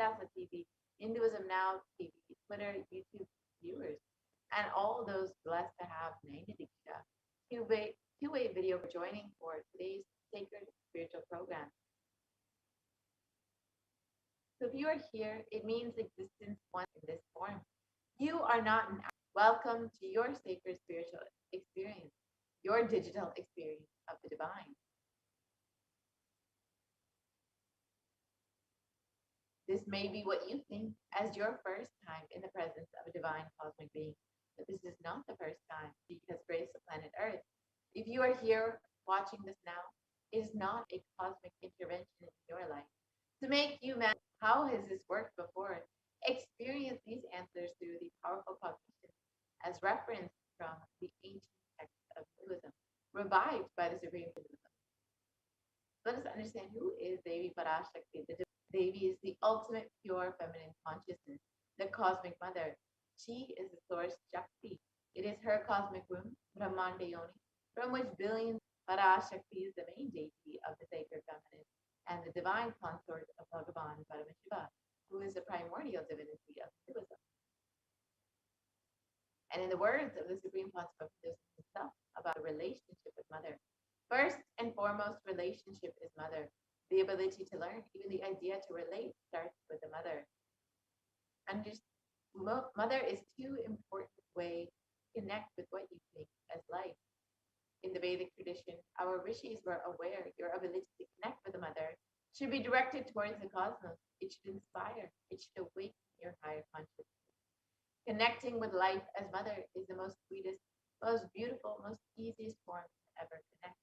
Dasa TV, Hinduism Now TV, Twitter, YouTube viewers, and all those blessed to have Naina Diksha. Two-way video for joining for today's sacred spiritual program. So if you are here, it means existence once in this form. You are not an welcome to your sacred spiritual experience, your digital experience of the divine. This may be what you think as your first time in the presence of a divine cosmic being, but this is not the first time He has graced the planet Earth. If you are here watching this now, it is not a cosmic intervention in your life to make you mad. How has this worked before? Experience these answers through the powerful cognition as referenced from the ancient text of Hinduism, revived by the Supreme Hinduism. Let us understand who is Devi Parashakti. The Devi is the ultimate pure feminine consciousness, the cosmic mother. She is the source Shakti. It is her cosmic womb, Brahmanda Yoni, from which billions. Parashakti is the main deity of the sacred feminine and the divine consort of Bhagavan Paramashiva, who is the primordial divinity of Hinduism. And in the words of the Supreme Concept of Hinduism himself about the relationship with Mother, first and foremost relationship is Mother. The ability to learn, even the idea to relate, starts with the Mother. Mother is too important way to connect with what you think as life. In the Vedic tradition, our rishis were aware your ability to connect with the Mother should be directed towards the cosmos. It should inspire. It should awaken your higher consciousness. Connecting with life as Mother is the most sweetest, most beautiful, most easiest form to ever connect.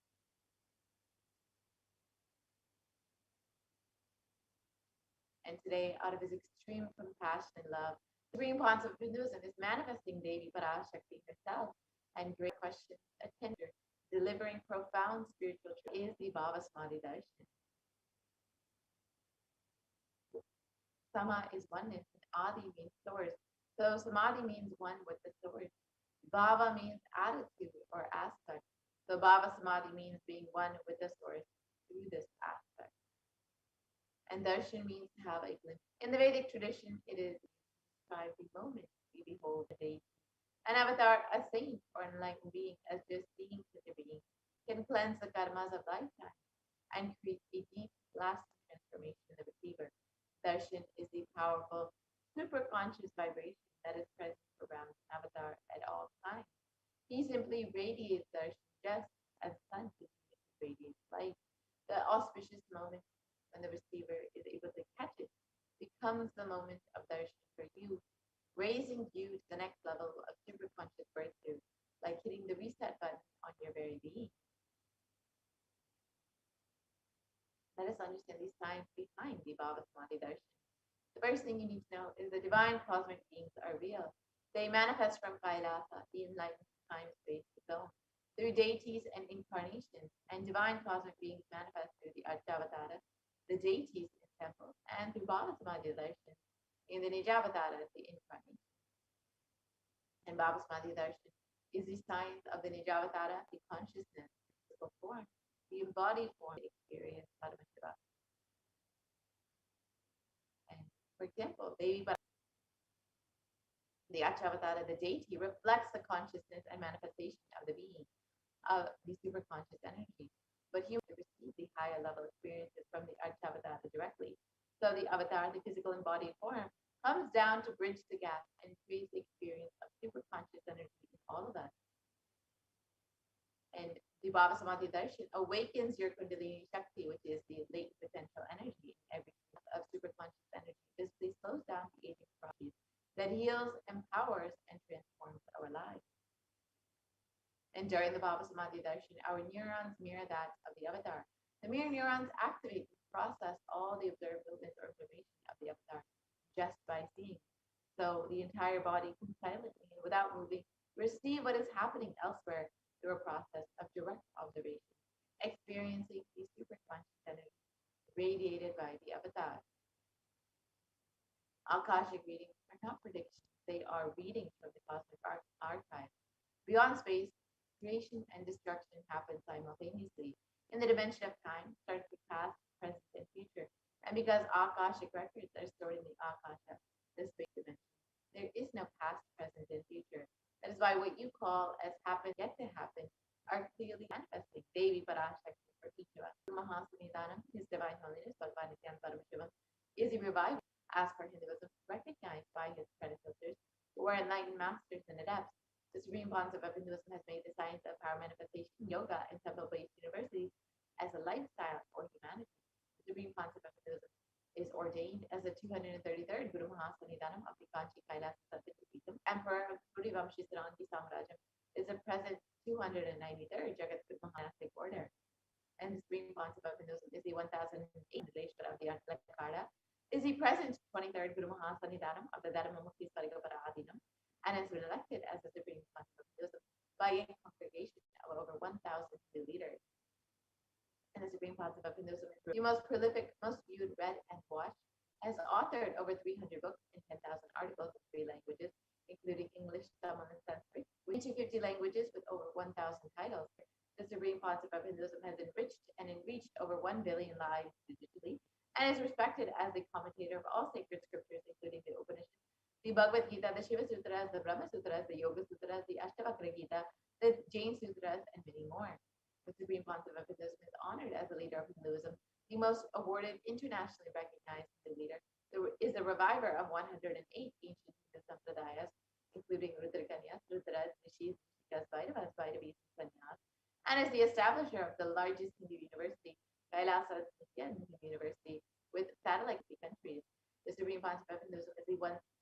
And today, out of his extreme compassion and love, Supreme Concept of Hinduism is manifesting Devi Parashakti herself and great questions, a tender, delivering profound spiritual truth is the Bhava Samadhi Darshan. Sama is oneness and Adi means source. So Samadhi means one with the source. Bhava means attitude or aspect. So Bhava Samadhi means being one with the source through this aspect. And Darshan means to have a glimpse. In the Vedic tradition, it is described the moment we behold the deity. An avatar, a saint, or enlightened being, as just seeing such a being, can cleanse the karmas of lifetime and create a deep, lasting transformation in the receiver. Darshan is the powerful, superconscious vibration that is present around an avatar at all times. He simply radiates Darshan just as the sun radiates light. The auspicious moment when the receiver is able to catch it becomes the moment of Darshan for you, raising you to the next level of superconscious breakthrough, like hitting the reset button on your very being. Let us understand the science behind the Bhava Samadhi Darshan. The first thing you need to know is the divine cosmic beings are real. They manifest from Kailasa, the enlightened time-space zone, through deities and incarnations, and divine cosmic beings manifest through the Archavatara, the deities in temples, and through Bhava Samadhi Darshan, in the Nijavatara, the incarnation. And Bhava Samadhi Darshan is the science of the Nijavatara, the consciousness, physical form, the embodied form, the experience, Paramashiva. And for example, the Achavatara, the deity, reflects the consciousness and manifestation of the being, of the superconscious energy. But humans receive the higher level experiences from the Achavatara directly. So the avatar, the physical embodied form, comes down to bridge the gap and create the experience of superconscious energy in all of us. And the Bhava Samadhi Darshan awakens your Kundalini Shakti, which is the latent potential energy in every of superconscious energy. Physically slows down the aging process that heals, empowers, and transforms our lives. And during the Bhava Samadhi Darshan, our neurons mirror that of the avatar. The mirror neurons activate and process all the observed movements or information of the avatar just by seeing. So the entire body can silently and without moving receive what is happening elsewhere through a process of direct observation, experiencing the superconscious energy radiated by the avatar. Akashic readings are not predictions, they are readings from the cosmic archive. Beyond space, creation and destruction happen simultaneously. In the dimension of time, starts with past, present, and future. And because Akashic records are stored in the Akasha, the space dimension, there is no past, present, and future. That is why what you call as happened yet to happen are clearly manifesting. Devi Parashakti Parashiva. Mahasanidanam, His Divine Holiness, Bhagavan Nithyananda Paramashivam, is a revival, as per Hinduism, recognized by his predecessors, who are enlightened masters and adepts. The Supreme Concept of Hinduism has made the science of power manifestation, yoga, and temple-based universities as a lifestyle for humanity. The Supreme Concept of Hinduism is ordained as the 233rd Guru Mahasanidanam of the Kanchi Kailas Satyapitam. Emperor Surivamshi Sarangi Samrajam is the present 293rd Jagat Guru Mahanastic order. And the Supreme Concept of Hinduism is the 1008 Sundareshwara of the Lakara, is the present 23rd Guru Mahasanidanam of the Dharmamukhi Sarigopara Adinam, and has been elected as the Supreme Concept of Hinduism by a congregation of over 1,000 Hindu leaders. And the Supreme Concept of Hinduism is the most prolific, most viewed, read, and watched, has authored over 300 books and 10,000 articles in 3 languages, including English, Tamil, and Sanskrit, with 50 languages with over 1,000 titles. The Supreme Concept of Hinduism has enriched and enriched over 1 billion lives digitally, and is respected as the commentator of all sacred scriptures, including the Upanishads, the Bhagavad Gita, the Shiva Sutras, the Brahma Sutras, the Yoga Sutras, the Ashtavakra Gita, the Jain Sutras, and many more. The Supreme Concept of Hinduism is honored as the leader of Hinduism, the most awarded, internationally recognized Hindu leader, is the reviver of 108 ancient Hindu sampradayas, including Rudrakanyas, Rudras, Nishis, Nishikas, Vaidavas, Vaidavas, and Sannyas, and is the establisher of the largest Hindu university, Kailasa Nithyananda University, with satellite countries. The Supreme Concept of Hinduism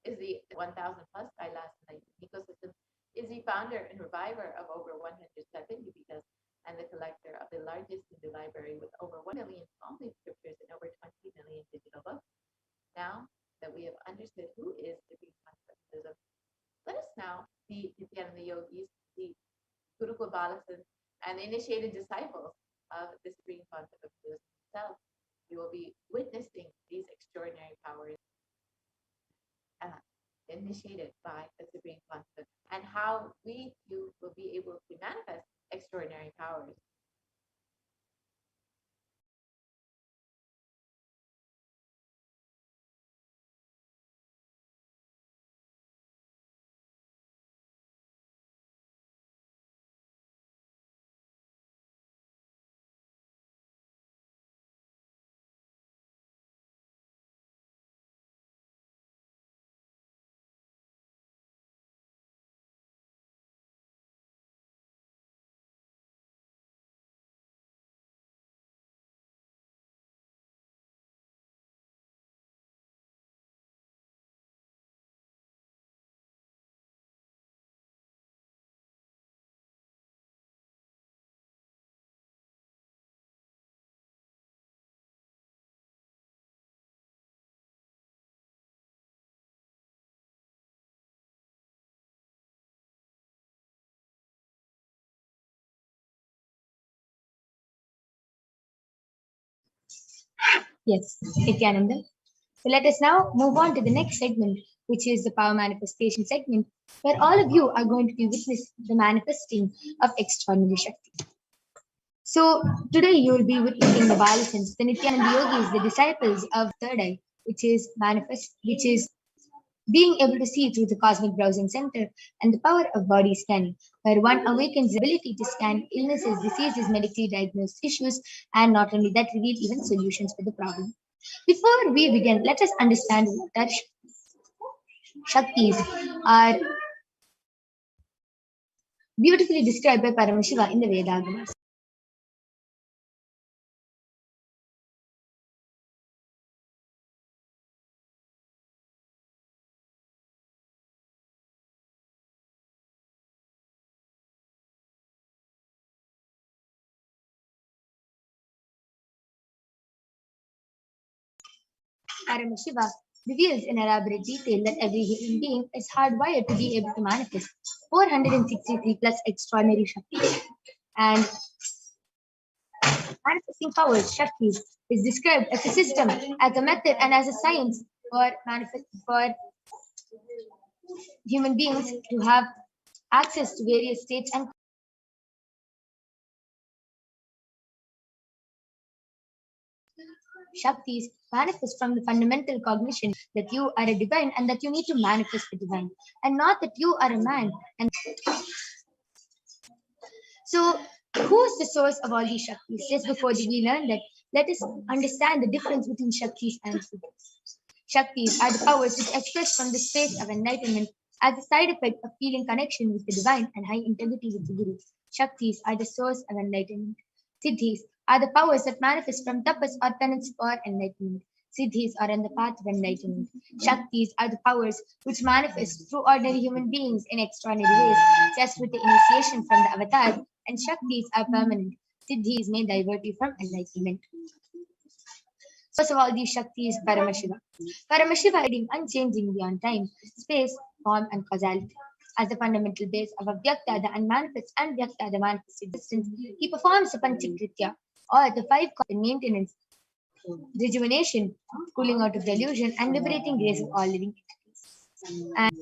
is the 1,000 plus Kailasa ecosystem, is the founder and reviver of over 170 Vikas, and the collector of the largest Hindu library with over 1 million complete scriptures and over 20 million digital books. Now that we have understood who is the Supreme Concept of Hinduism, let us now see Nithyananda yogis, the Gurukul Balasans, and the initiated disciples of the Supreme Concept of Hinduism itself. We will be witnessing these extraordinary powers initiated by the Supreme Concept, and how we too will be able to manifest extraordinary powers. Yes, Nityananda. So let us now move on to the next segment, which is the power manifestation segment, where all of you are going to be witness the manifesting of extraordinary Shakti. So today you will be witnessing the Balasans, the Nityananda yogis, the disciples of third eye, which is being able to see through the cosmic browsing center, and the power of body scanning, where one awakens the ability to scan illnesses, diseases, medically diagnosed issues, and not only that, reveal even solutions for the problem. Before we begin, let us understand that Shaktis are beautifully described by Paramashiva in the Vedagamas. Paramashiva reveals in elaborate detail that every human being is hardwired to be able to manifest 463 plus extraordinary Shaktis. And manifesting powers, Shaktis, is described as a system, as a method, and as a science for human beings to have access to various states and Shaktis manifest from the fundamental cognition that you are a divine and that you need to manifest the divine, and not that you are a man. And so, who is the source of all these Shaktis? Just before we learn that, let us understand the difference between Shaktis and Siddhis. Shaktis are the powers which express from the space of enlightenment as a side effect of feeling connection with the divine and high integrity with the Guru. Shaktis are the source of enlightenment. Siddhis are the powers that manifest from tapas or penance for enlightenment. Siddhis are on the path of enlightenment. Shaktis are the powers which manifest through ordinary human beings in extraordinary ways, just with the initiation from the avatar, and Shaktis are permanent. Siddhis may divert you from enlightenment. Source of all these Shakti is Paramashiva. Paramashiva is unchanging beyond time, space, form, and causality. As the fundamental base of Avyakta, the unmanifest, and Vyakta, the manifest existence, he performs the Panchakritya, or the five maintenance, rejuvenation, cooling out of delusion, and liberating grace of all living entities. And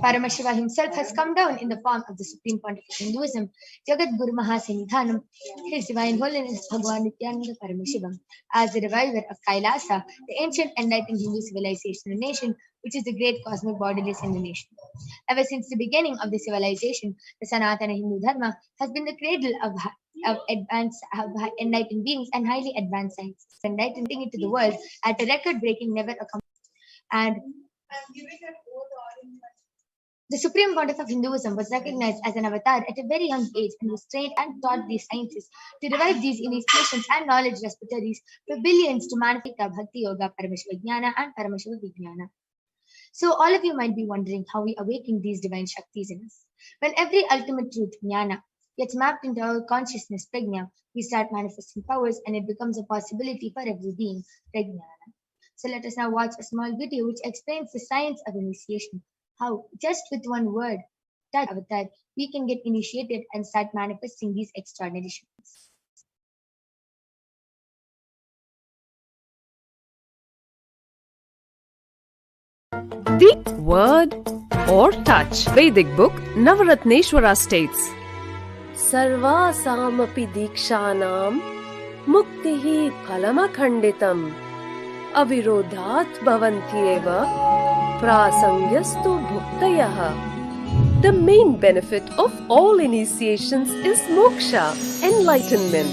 Paramashiva himself has come down in the form of the Supreme Pontiff of Hinduism, Jagat Guru Mahasanidhanam, His Divine Holiness Bhagwan Nithyananda Paramashivam, as the reviver of Kailasa, the ancient enlightened Hindu civilization and nation, which is the great cosmic bodiless Hindu nation. Ever since the beginning of the civilization, the Sanatana Hindu Dharma has been the cradle of enlightened beings and highly advanced science, enlightening it to the world at a record-breaking, never accomplished. And the Supreme Pontiff of Hinduism was recognized as an avatar at a very young age and was trained and taught these sciences to revive these initiations and knowledge repositories for billions to manifest Bhakti Yoga, Paramashiva Jnana, and Paramashiva Vijnana. So all of you might be wondering how we awaken these divine Shaktis in us. When every ultimate truth, Jnana, gets mapped into our consciousness, Prajna, we start manifesting powers and it becomes a possibility for every being, Prajnana. So let us now watch a small video which explains the science of initiation. How, just with one word, touch avatar, we can get initiated and start manifesting these extraordinary Shaktis. The word or touch. Vedic book Navaratneshwara states, Sarvasamapi dikshanam muktihi phalamakhanditam avirodhat bhavantyeva prasangyastu bhuktayah. The main benefit of all initiations is moksha, enlightenment.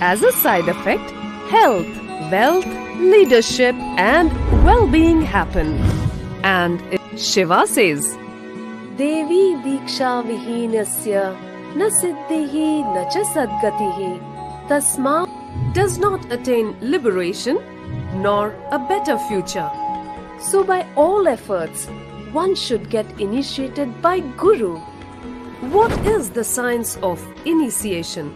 As a side effect, health, wealth, leadership, and well-being happen. And Shiva says, Devi diksha vihinasya na siddhihi na cha sadgatihi tasma does not attain liberation nor a better future. So by all efforts, one should get initiated by Guru. What is the science of initiation?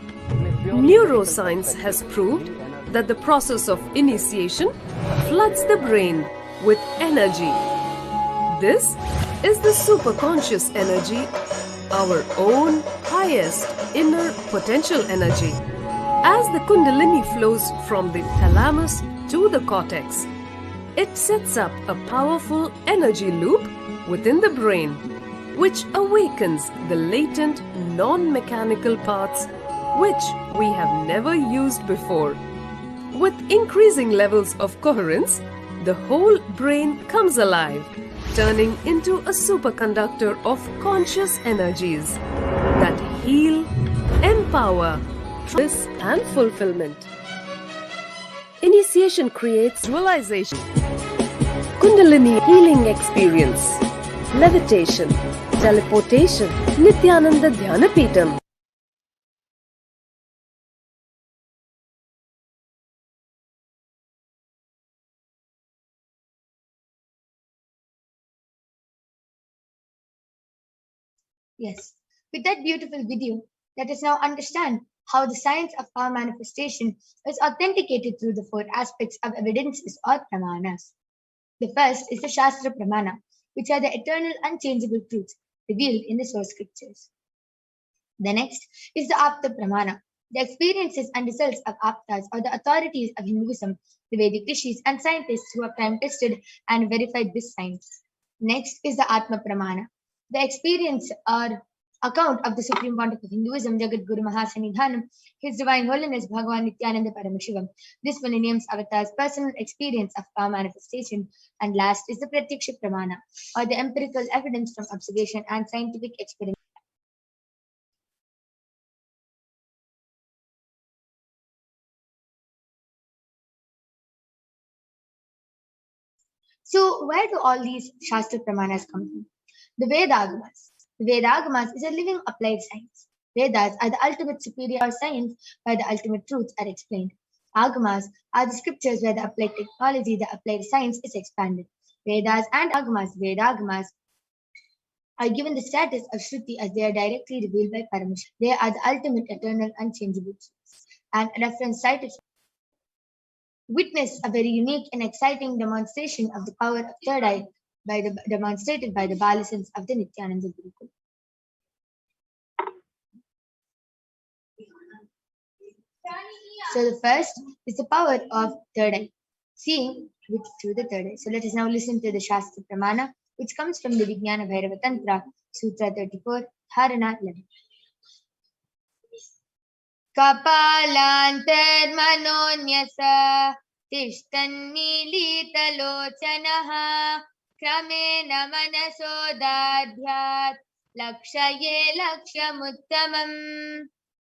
Neuroscience has proved that the process of initiation floods the brain with energy. This is the superconscious energy, our own highest inner potential energy. As the Kundalini flows from the thalamus to the cortex, it sets up a powerful energy loop within the brain, which awakens the latent non-mechanical parts which we have never used before. With increasing levels of coherence, the whole brain comes alive, turning into a superconductor of conscious energies that heal, empower, bliss and fulfillment. Initiation creates visualization, Kundalini healing experience, levitation, teleportation, Nithyananda Dhyanapeetham. Yes, with that beautiful video, let us now understand how the science of power manifestation is authenticated through the four aspects of evidences or pramanas. The first is the Shastra Pramana, which are the eternal unchangeable truths revealed in the source scriptures. The next is the Apta Pramana, the experiences and results of Aptas or the authorities of Hinduism, the Vedic rishis and scientists who have time tested and verified this science. Next is the Atma Pramana, the experience or account of the Supreme Pontiff of Hinduism, Jagat Guru Mahasanidhanam, His Divine Holiness Bhagavan Nithyananda Paramashivam. This millennium's avatar's personal experience of power manifestation. And last is the Pratyaksha Pramana, or the empirical evidence from observation and scientific experiment. So, where do all these Shastra Pramanas come from? The Vedagamas. The Vedagamas is a living applied science. Vedas are the ultimate superior science where the ultimate truths are explained. Agamas are the scriptures where the applied technology, the applied science is expanded. Vedas and Vedagamas are given the status of Shruti as they are directly revealed by Paramashiva. They are the ultimate eternal unchangeable truths. And a reference cited witness a very unique and exciting demonstration of the power of third eye demonstrated by the Balasans of the Nithyananda Gurukul. So the first is the power of third eye, seeing through the third eye. So let us now listen to the Shastra Pramana, which comes from the Vijnana Bhairava Tantra, Sutra 34, Dharana 11. Kapalantarmanonyasa tishtannilitalochanaha kramena manasodadhyat lakshaye lakshamuttamam.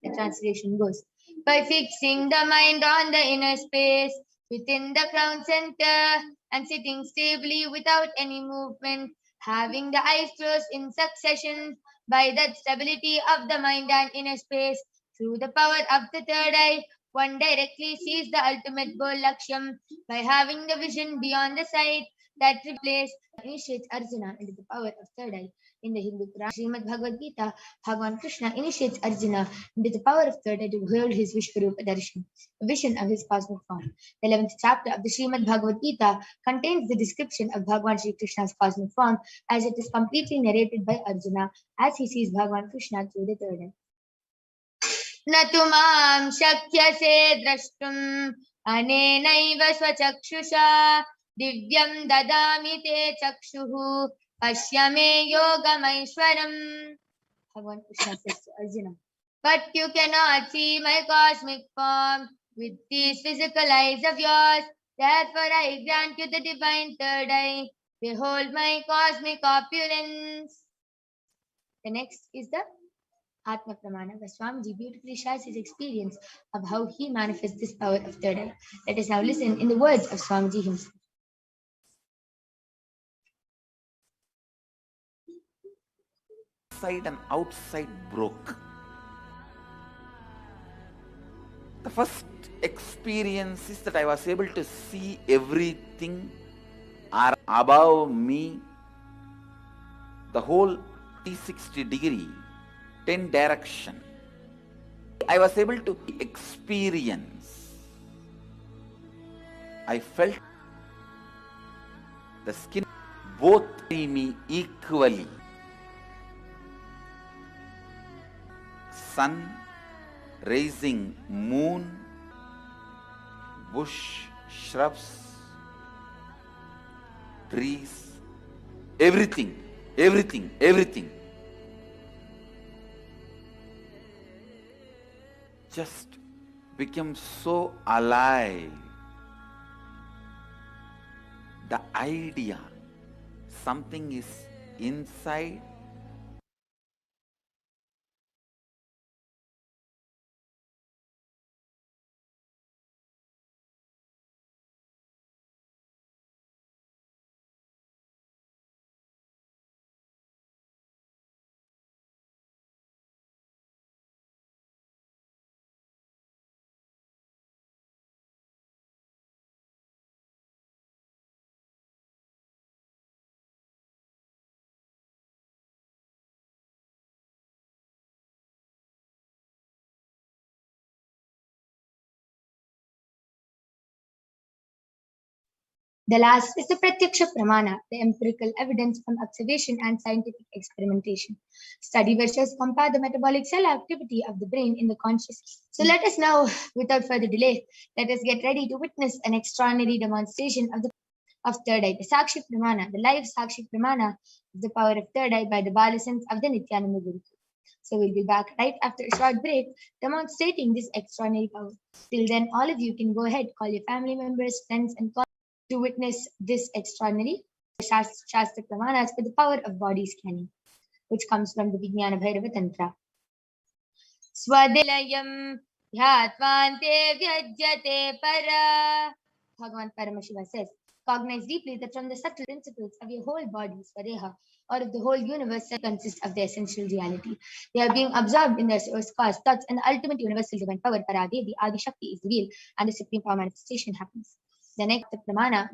The translation goes, by fixing the mind on the inner space within the crown center and sitting stably without any movement, having the eyes closed in succession, by that stability of the mind and inner space, through the power of the third eye, one directly sees the ultimate goal Lakshyam by having the vision beyond the sight that replaces initiates Arjuna into the power of third eye. In the Hindu Quran, Srimad Bhagavad Gita, Bhagavan Krishna initiates Arjuna into the power of third eye to behold his Vishwarupa Darshan, a vision of his cosmic form. The 11th chapter of the Srimad Bhagavad Gita contains the description of Bhagavan Sri Krishna's cosmic form as it is completely narrated by Arjuna as he sees Bhagavan Krishna through the third eye. न तु मां शक्यसे द्रष्टुम् अनेनैव स्वचक्षुषा दिव्यं ददामि ते चक्षुः पश्य मे योगमैश्वरम्. Bhagavan Krishna says to Arjuna, but you cannot see my cosmic form with these physical eyes of yours. Therefore I grant you the divine third eye. Behold my cosmic opulence. The next is the Atma Pramana, where Swamiji beautifully shares his experience of how he manifests this power of third eye. Let us now listen in the words of Swamiji himself. Inside and outside broke. The first experience is that I was able to see everything above me, the whole 360 degree, 10 direction. I was able to experience. I felt the skin both see me equally. Sun, rising moon, bush, shrubs, trees, everything. Just became so alive. The idea, something is inside. The last is the Pratyaksha Pramana, the empirical evidence from observation and scientific experimentation. Study measures compare the metabolic cell activity of the brain in the conscious. So let us now, without further delay, let us get ready to witness an extraordinary demonstration of third eye, the Sakshi Pramana, the live Sakshi Pramana of the power of third eye by the Balasans of the Nithyananda Gurukul. So we'll be back right after a short break, demonstrating this extraordinary power. Till then, all of you can go ahead, call your family members, friends, and call to witness this extraordinary Shastra Pramanas with the power of body scanning, which comes from the Vijnana Bhairava Tantra. Swadilayam Dhyatvante Vyajyate Para. Bhagavan Paramashiva says, cognize deeply that from the subtle principles of your whole body, Swadeha, or of the whole universe, consists of the essential reality. They are being absorbed in their source cause, thoughts, and the ultimate universal divine power, Paradevi, Adi Shakti, is revealed, and the supreme power manifestation happens. The next Pramana,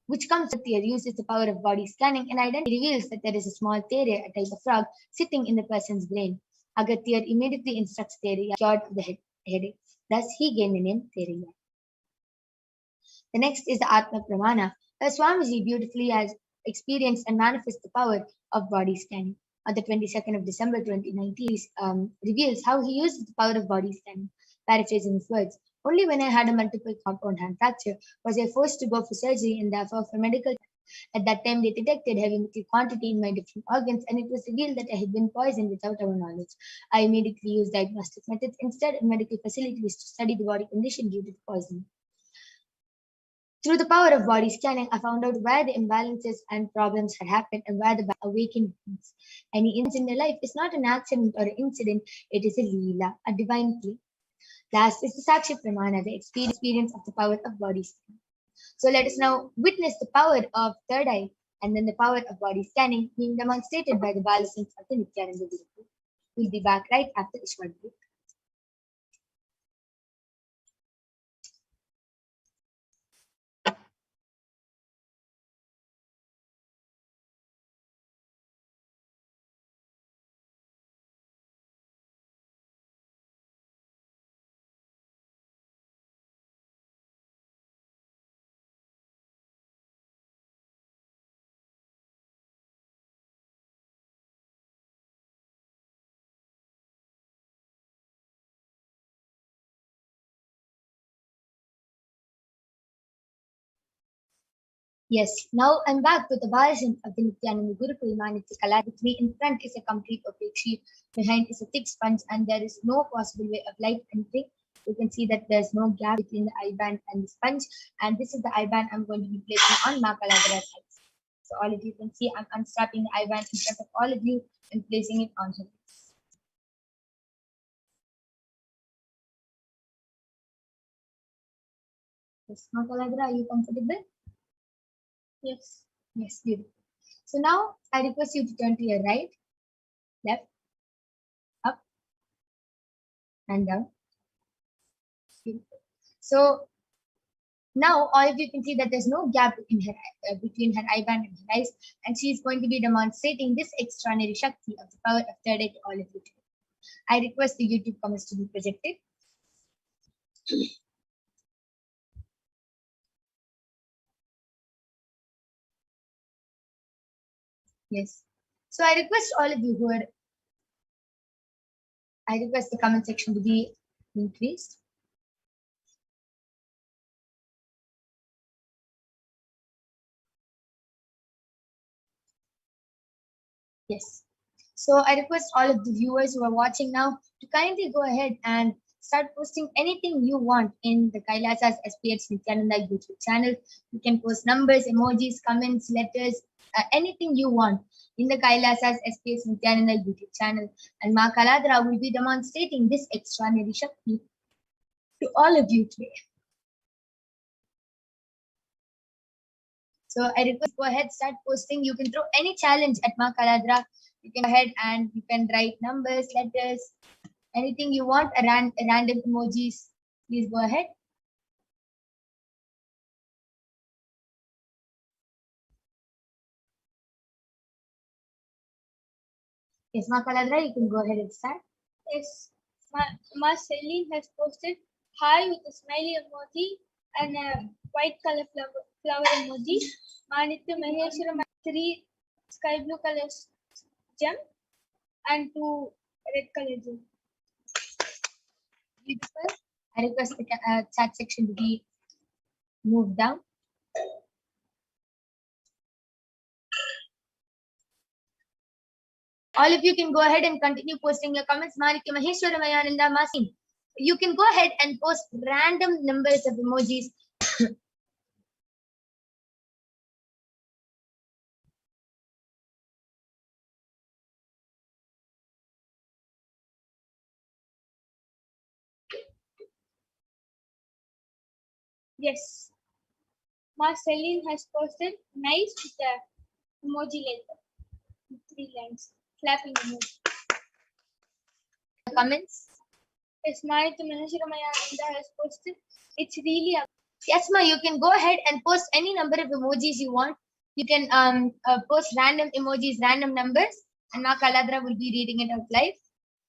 which comes with theory, uses the power of body scanning and identity reveals that there is a small tere, a type of frog, sitting in the person's brain. Agatyar immediately instructs Teriya, cured of the headache. Thus, he gained the name Teriya. The next is the Atma Pramana, where Swamiji beautifully has experienced and manifests the power of body scanning. On the 22nd of December 2019, reveals how he used the power of body scanning. Paraphrasing his words, only when I had a multiple compound hand fracture was I forced to go for surgery and therefore for medical. At that time, they detected heavy metal quantity in my different organs, and it was revealed that I had been poisoned without our knowledge. I immediately used diagnostic methods instead of medical facilities to study the body condition due to the poisoning. Through the power of body scanning, I found out where the imbalances and problems had happened and where the awakened means. Any incident in their life is not an accident or an incident, it is a leela, a divine play. Last is the Sakshi Pramana, the experience of the power of body scanning. So let us now witness the power of third eye and then the power of body scanning being demonstrated by the Balasins of the Nithyananda Guru. We'll be back right after this short break. Yes, now I'm back with the version of the Nithyananda Gurukul Manitya Kala. With me in front is a complete opaque sheet, behind is a thick sponge, and there is no possible way of light entering. You can see that there's no gap between the eye band and the sponge, and this is the eye band I'm going to be placing on Makaladara's eyes. So all of you can see I'm unstrapping the eye band in front of all of you and placing it on her face. Yes, Makaladara, are you comfortable? Yes. Yes, beautiful. So now I request you to turn to your right, left, up, and down. Beautiful. So now all of you can see that there's no gap between her eye band and her eyes, and she is going to be demonstrating this extraordinary Shakti of the power of third eye to all of you today. I request the YouTube comments to be projected. Yes. So I request all of you I request the comment section to be increased. Yes. So I request all of the viewers who are watching now to kindly go ahead and start posting anything you want in the Kailasa's HDH Nithyananda YouTube channel. You can post numbers, emojis, comments, letters, anything you want in the Kailasa's HDH Nithyananda YouTube channel. And Ma Kaladra will be demonstrating this extraordinary Shakti to all of you today. So I request go ahead, start posting. You can throw any challenge at Ma Kaladra. You can go ahead and you can write numbers, letters, anything you want, random emojis. Please go ahead. Yes, Ma Kaladra, you can go ahead and start. Yes, Ma Celine has posted hi with a smiley emoji and a white color flower emoji. Manitya Maheshwaram 3 sky blue color gem and 2 red color gem. Beautiful. I request the chat section to be moved down. All of you can go ahead and continue posting your comments. Marikya Maheshwara Mayananda Masin. You can go ahead and post random numbers of emojis. Yes. Ma Celine has posted nice with the emoji letter. 3 lines. Clapping emoji. Comments? Yes, Marikya Maheshwara Mayananda has posted. It's really a Yes, ma, you can go ahead and post any number of emojis you want. You can post random emojis, random numbers, and Ma Kaladra will be reading it out live.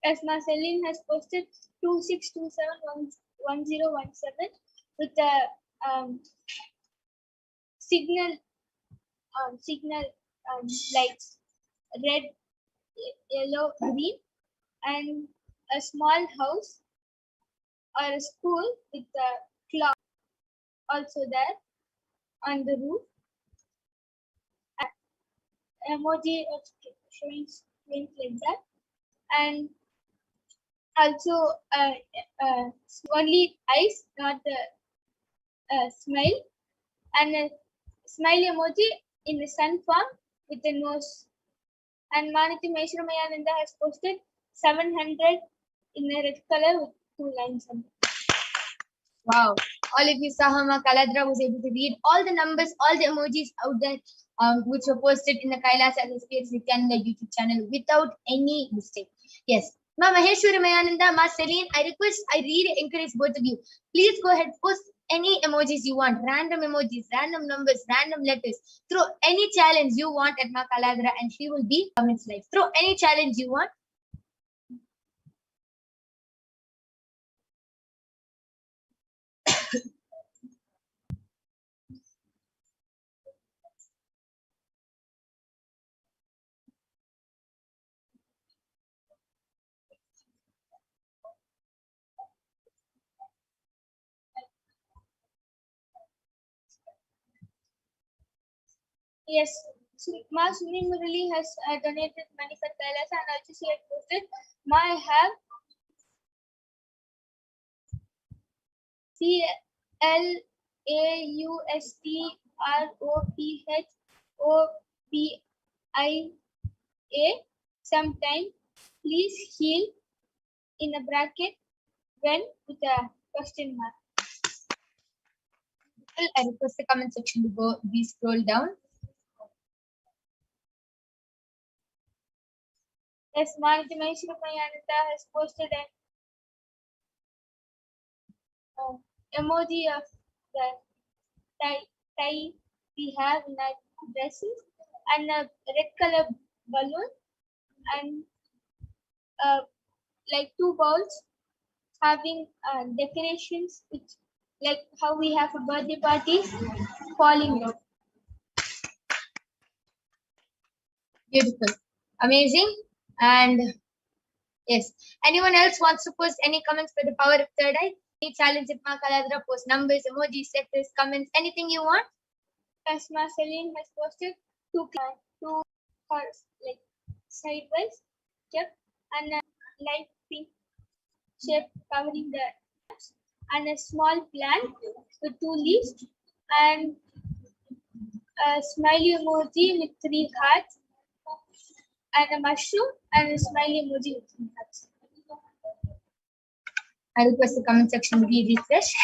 As Ma Celine has posted 26271017 with the signal lights, red, yellow, green, and a small house or a school with the clock also there on the roof. Emoji of showing strength like that, and also only eyes, not the smile, and a smile emoji in the sun form with a nose. And Manati Maheshwara Mayananda has posted 700 in a red color with 2 lines on it. Wow. All of you saw how Ma Kaladra was able to read all the numbers, all the emojis out there, which were posted in the Kailas HDH Nithyananda YouTube channel without any mistake. Yes. Ma Maheshwari Mayananda, Ma Celine, I really encourage both of you. Please go ahead, post any emojis you want, random emojis, random numbers, random letters. Throw any challenge you want at Ma Kaladra and she will be comments live. Throw any challenge you want. Yes, Ma Sunni Murali has donated money for Kailas, and also she has posted, Ma, I have CLAUSTROPHOBIA sometime. Please heal in a bracket when with a question mark. I request the comment section to be scroll down. Yes, Manati Maheshwara Mayananda has posted an emoji of the tie we have in our dresses, and a red color balloon, and like 2 bowls having decorations, which like how we have a birthday party falling down. Beautiful. Amazing. And yes, anyone else wants to post any comments for the power of third eye? Any challenge at Ma Kaladra, post numbers, emojis, letters, comments, anything you want? As Ma Celine has posted 2 cars like sideways, yep, and a light pink shape covering the apps, and a small plant with 2 leaves, and a smiley emoji with 3 hearts, and a mushroom, and a smiley emoji with 3 hearts. I request the comment section to be refreshed.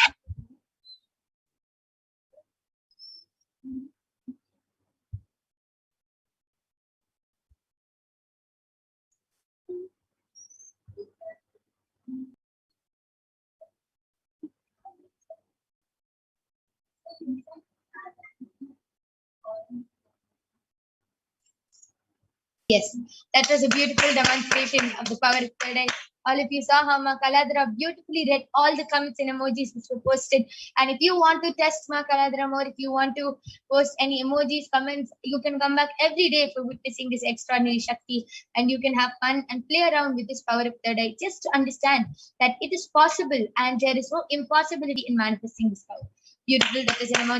Yes, that was a beautiful demonstration of the power of third eye. All of you saw how Ma Kaladra beautifully read all the comments and emojis which were posted. And if you want to test Ma Kaladra more, if you want to post any emojis, comments, you can come back every day for witnessing this extraordinary Shakti, and you can have fun and play around with this power of third eye. Just to understand that it is possible and there is no impossibility in manifesting this power. Beautiful, that is an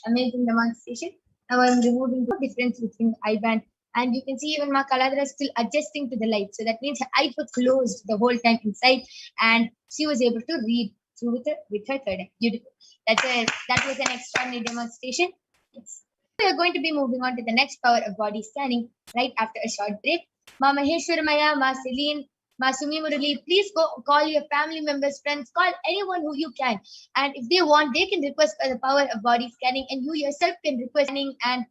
amazing demonstration. Now I'm removing the difference between eye band And you can see even Ma Kaladra is still adjusting to the light. So that means her eyes were closed the whole time inside, and she was able to read through with her third eye. Beautiful. That was an extraordinary demonstration. Yes. We are going to be moving on to the next power of body scanning right after a short break. Ma Maheshwaramaya, Ma Celine, Ma Sumi Murali, please go call your family members, friends, call anyone who you can. And if they want, they can request for the power of body scanning, and you yourself can request scanning, and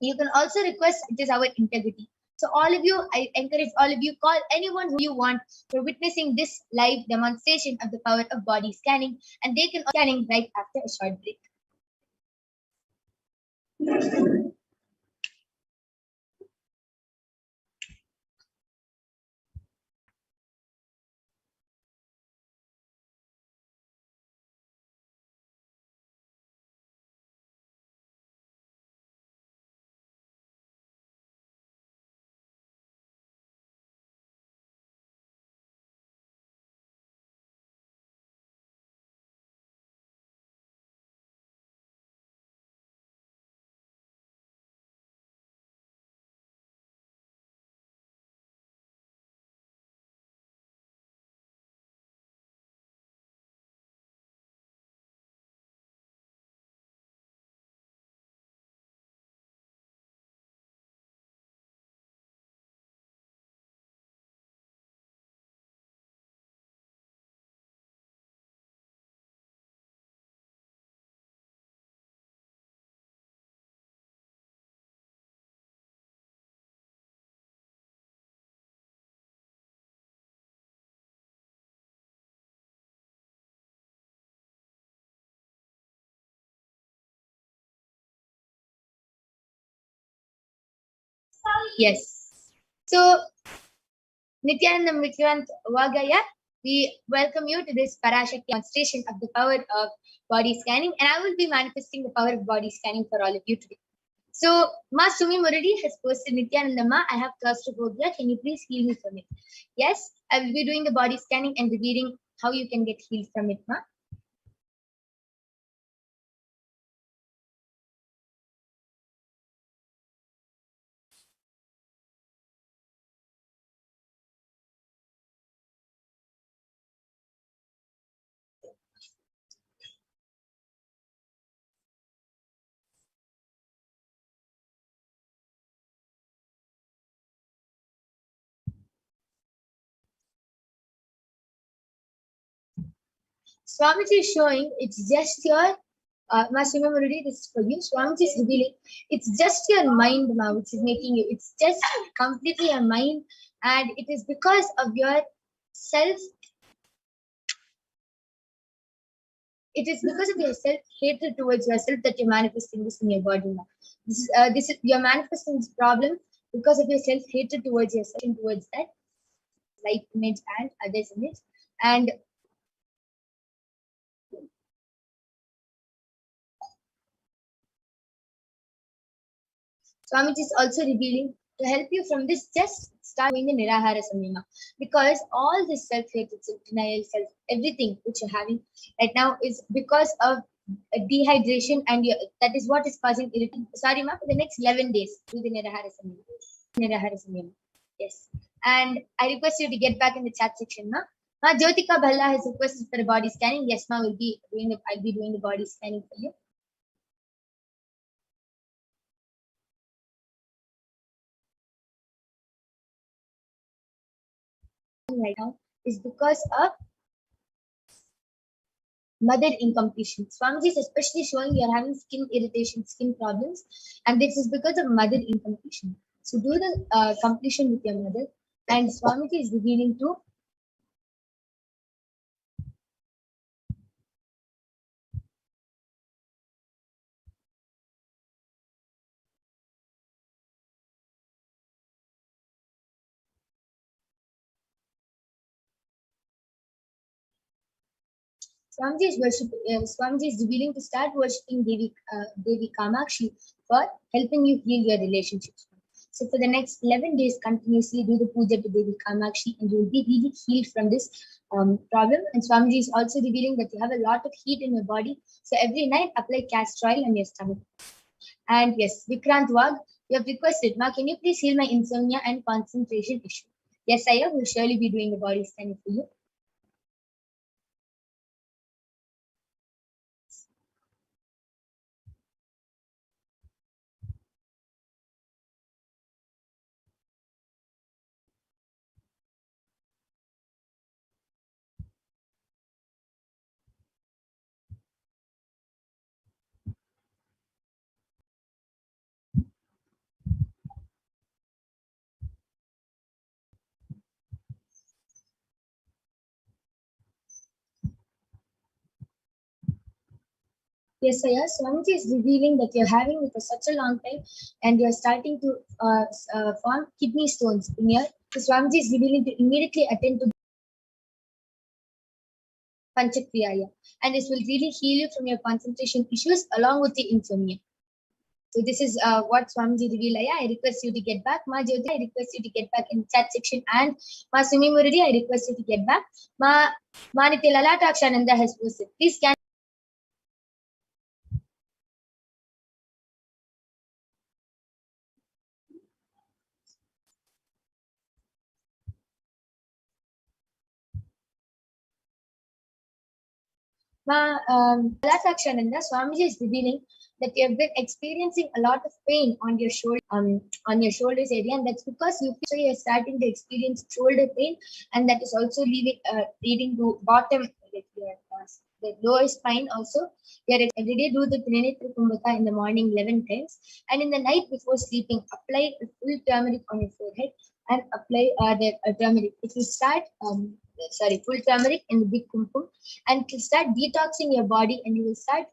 you can also request it is our integrity. So all of you, I encourage all of you, call anyone who you want for witnessing this live demonstration of the power of body scanning, and they can scanning right after a short break. Yes. So, Nithyananda Vikrant Vagaya, we welcome you to this Parashakti demonstration of the power of body scanning, and I will be manifesting the power of body scanning for all of you today. So, Ma Sumi Murali has posted, Nithyananda Ma, I have claustrophobia. Can you please heal me from it? Yes, I will be doing the body scanning and revealing how you can get healed from it, Ma. Swamiji is showing it's just your Masima Murali, this is for you. Swamiji is revealing it's just your mind now which is making you. It's just completely your mind, and it is because of your self. It is because of your self hatred towards yourself that you're manifesting this in your body now. This is you're manifesting this problem because of your self hatred towards yourself and towards that light image and others' image. And Swamiji is also revealing to help you from this, just start doing the Nirahara Samyama. Because all this self-hatred, self-denial, everything which you're having right now is because of dehydration, and that is what is causing irritation. Sorry, ma, for the next 11 days, do the Nirahara Samyama. Yes. And I request you to get back in the chat section, ma. Ma, Jyotika Bhalla has requested for a body scanning. Yes, ma, I'll be doing the body scanning for you. Right now is because of mother incompletion. Swamiji is especially showing you are having skin irritation, skin problems, and this is because of mother incompletion. So do the completion with your mother, and Swamiji is revealing to Swamiji is revealing to start worshipping Devi Kamakshi for helping you heal your relationships. So for the next 11 days, continuously do the puja to Devi Kamakshi, and you will be really healed from this problem. And Swamiji is also revealing that you have a lot of heat in your body. So every night, apply castor oil on your stomach. And yes, Vikrant Wag, You have requested, Ma, can you please heal my insomnia and concentration issue? Yes, I will surely be doing the body scanning for you. Yes, Saya. Swamiji is revealing that you're having it for such a long time and you're starting to form kidney stones in your. So Swamiji is revealing to immediately attend to Panchakriyaya. And this will really heal you from your concentration issues along with the insomnia. So this is what Swamiji revealed. I request you to get back. Ma Jyoti, I request you to get back in chat section. And Ma Sumi Muradi, I request you to get back. Ma Nitya Lalatakshananda has posted. Please can. Lalatakshananda, Swamiji is revealing that you have been experiencing a lot of pain on your shoulders area, and that's because you're starting to experience shoulder pain, and that is also leading to bottom, like the lower spine also. You every day do the Trinitra Kumbhaka in the morning 11 times, and in the night before sleeping, apply full turmeric on your forehead and apply the turmeric. If you start full turmeric in the big kumpum, and to start detoxing your body, and you will start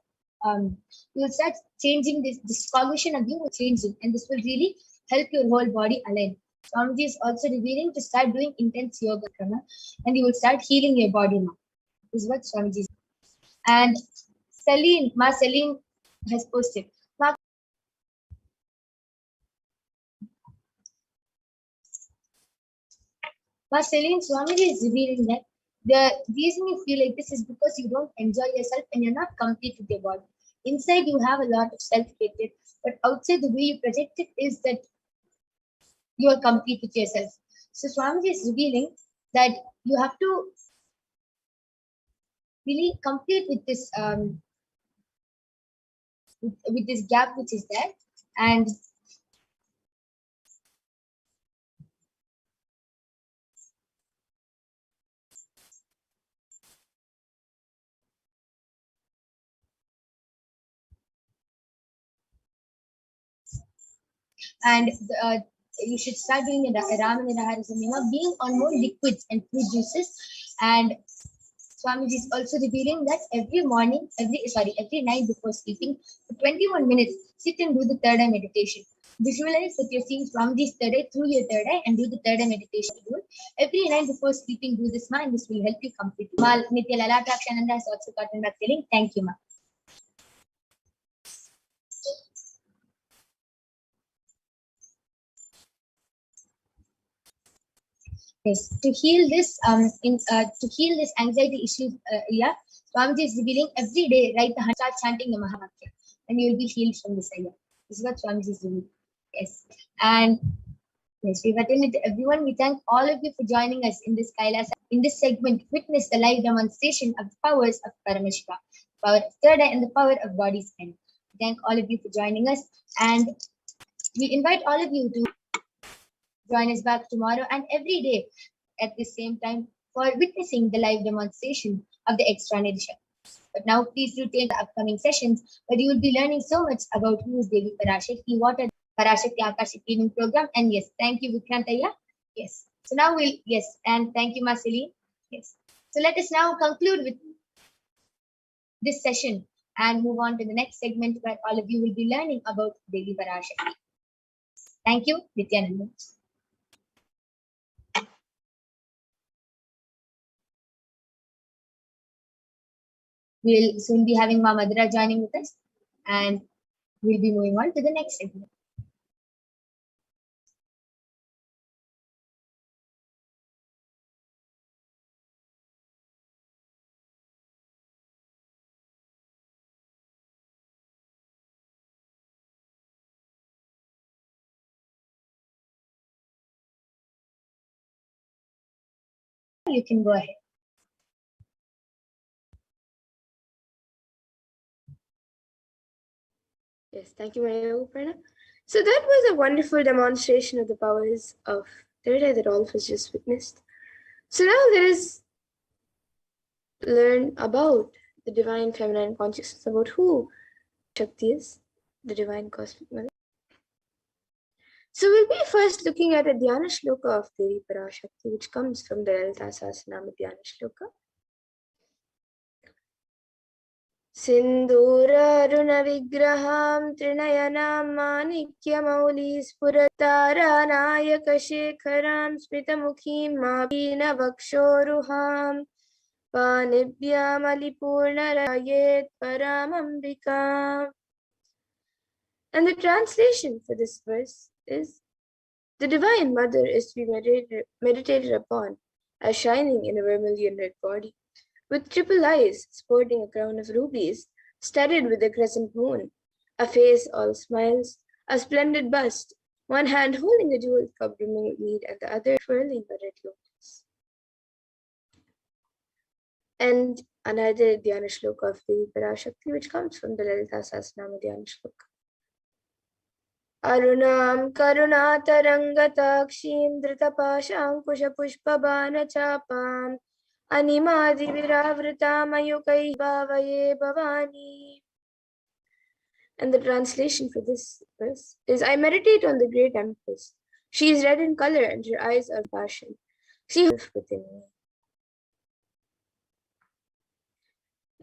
changing this cognition of you will changing, and this will really help your whole body align. Swamiji is also revealing to start doing intense yoga, and you will start healing your body now. This is what Swamiji is. And Celine has posted. Celine, Swamiji is revealing that the reason you feel like this is because you don't enjoy yourself and you're not complete with your body. Inside, you have a lot of self-hatred, but outside, the way you project it is that you are complete with yourself. So Swamiji is revealing that you have to really complete with this with this gap which is there, and you should start doing the Ramaniraharisam, being on more liquids and fruit juices. And Swamiji is also revealing that every night before sleeping, for 21 minutes, sit and do the third eye meditation. Visualize that you're seeing Swamiji's third eye through your third eye and do the third eye meditation. Every night before sleeping, do this, and this will help you completely. Nitya Lalatakshananda has also gotten back telling, thank you, ma. Yes, to heal this anxiety issue, Swamiji is revealing every day, right? Start chanting the Mahavakya, and you will be healed from this area. This is what Swamiji is doing. Yes, and yes, we've attended to everyone. We thank all of you for joining us in this Kailasa. In this segment, witness the live demonstration of the powers of Paramashiva, power of third eye, and the power of body scan. We thank all of you for joining us, and we invite all of you to join us back tomorrow and every day at the same time for witnessing the live demonstration of the extraordinary Shakti. But now please do take the upcoming sessions where you will be learning so much about who is Devi Parashakti, what are Parashakti Akashic Healing Program, and yes, thank you Vikrantaya. Yes. So now and thank you Marceline. Yes. So let us now conclude with this session and move on to the next segment where all of you will be learning about Devi Parashakti. Thank you, Nithyananda. We'll soon be having Ma Madhura joining with us, and we'll be moving on to the next segment. You can go ahead. Yes, thank you, Maya Uparna. So that was a wonderful demonstration of the powers of third eye that all of us just witnessed. So now let us learn about the divine feminine consciousness, about who Shakti is, the divine cosmic mother. So we'll be first looking at a Dhyana Shloka of Devi Parashakti, which comes from the Lalita Sahasranama Dhyana Shloka. सिन्दूरारुणविग्रहां त्रिनयनां माणिक्यमौलिस्फुरतारानायकशेखरां स्मितमुखीं मापीनवक्षोरुहां पाणिभ्यामलिपूर्णरायेत् परामम्बिकाम्. And the translation for this verse is, the Divine Mother is to be meditated upon as shining in a vermilion red body, with triple eyes, sporting a crown of rubies, studded with a crescent moon, a face all smiles, a splendid bust, one hand holding a jeweled cup brimming with mead, and the other twirling a red lotus. And another Dhyana Shloka of Devi Parashakti, which comes from the Lalita Sahasranama Dhyana Shloka. Arunam karunatarangatakshin dhritapaşankuşapuşpabanachapam animadiviravritamayukai bhavaye bhavani. And the translation for this verse is, I meditate on the great Empress. She is red in color and her eyes are passion. She is within me.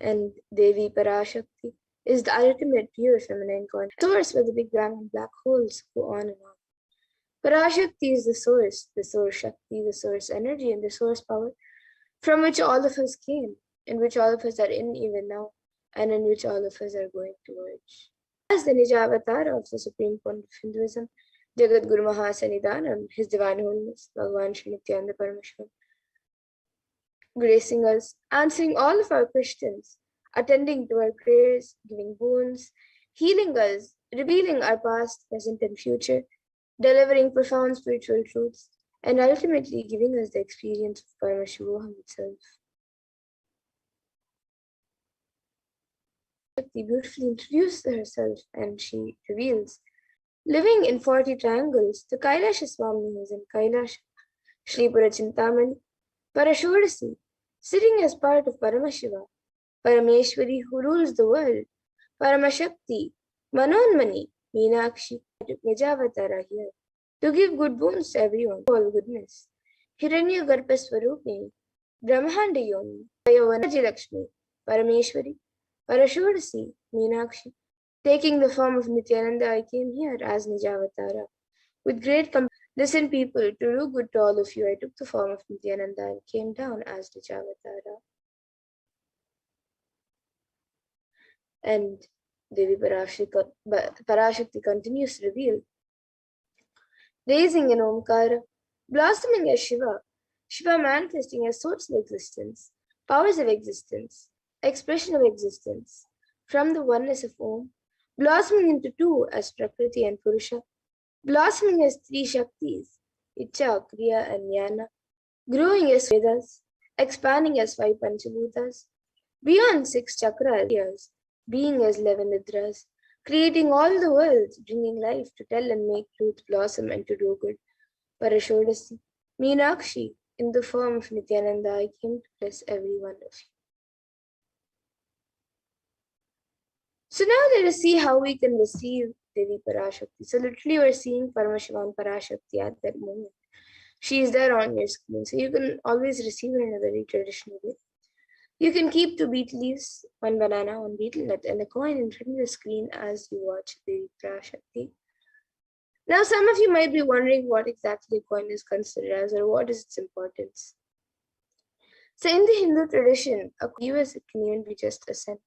And Devi Parashakti is the ultimate pure feminine consciousness, source where the Big Bang and black holes go on and on. Parashakti is the source Shakti, the source energy, and the source power from which all of us came, in which all of us are in even now, and in which all of us are going to merge. As the Nijavatar of the Supreme Point of Hinduism, Jagat Guru Mahasanidanam, His Divine Holiness, Bhagavan Shri Nithyananda Paramashivam, gracing us, answering all of our questions, attending to our prayers, giving boons, healing us, revealing our past, present, and future, delivering profound spiritual truths, and ultimately giving us the experience of Paramashivoham itself. Shakti beautifully introduced herself, and she reveals, living in 40 triangles, the Kailasha Swami is in Kailasha, Shri Purachintamani, Parashodasi, sitting as part of Paramashiva, Parameshwari who rules the world, Paramashakti, Manonmani, Meenakshi, Nijavatara here, to give good boons to everyone, all goodness. Hiranya Garpa Swarupini, Brahmanda Yoni, Vayavanaji Lakshmi, Parameshwari, Parashodasi, Meenakshi. Taking the form of Nithyananda, I came here as Nijavatara. With great listen people, to do good to all of you, I took the form of Nithyananda and came down as Nijavatara. And Devi Parashakti continues to reveal, raising in Omkara, blossoming as Shiva, Shiva manifesting as source of existence, powers of existence, expression of existence, from the oneness of Om, blossoming into two as Prakriti and Purusha, blossoming as three Shaktis, Icha, Kriya, and Jnana, growing as Vedas, expanding as 5 Panchabhutas, beyond 6 chakras, being as 11 Nidras, creating all the worlds, bringing life to tell and make truth blossom and to do good. Parashodasi, Meenakshi, in the form of Nithyananda, I came to bless every one of you. So now let us see how we can receive Devi Parashakti. So literally we're seeing Paramashiva and Parashakti at that moment. She is there on your screen, so you can always receive her in a very traditional way. You can keep 2 betel leaves, 1 banana, 1 betel nut, and a coin in front of the screen as you watch Devi Parashakti. Now some of you might be wondering what exactly a coin is considered as, or what is its importance. So in the Hindu tradition, a US can even be just a cent.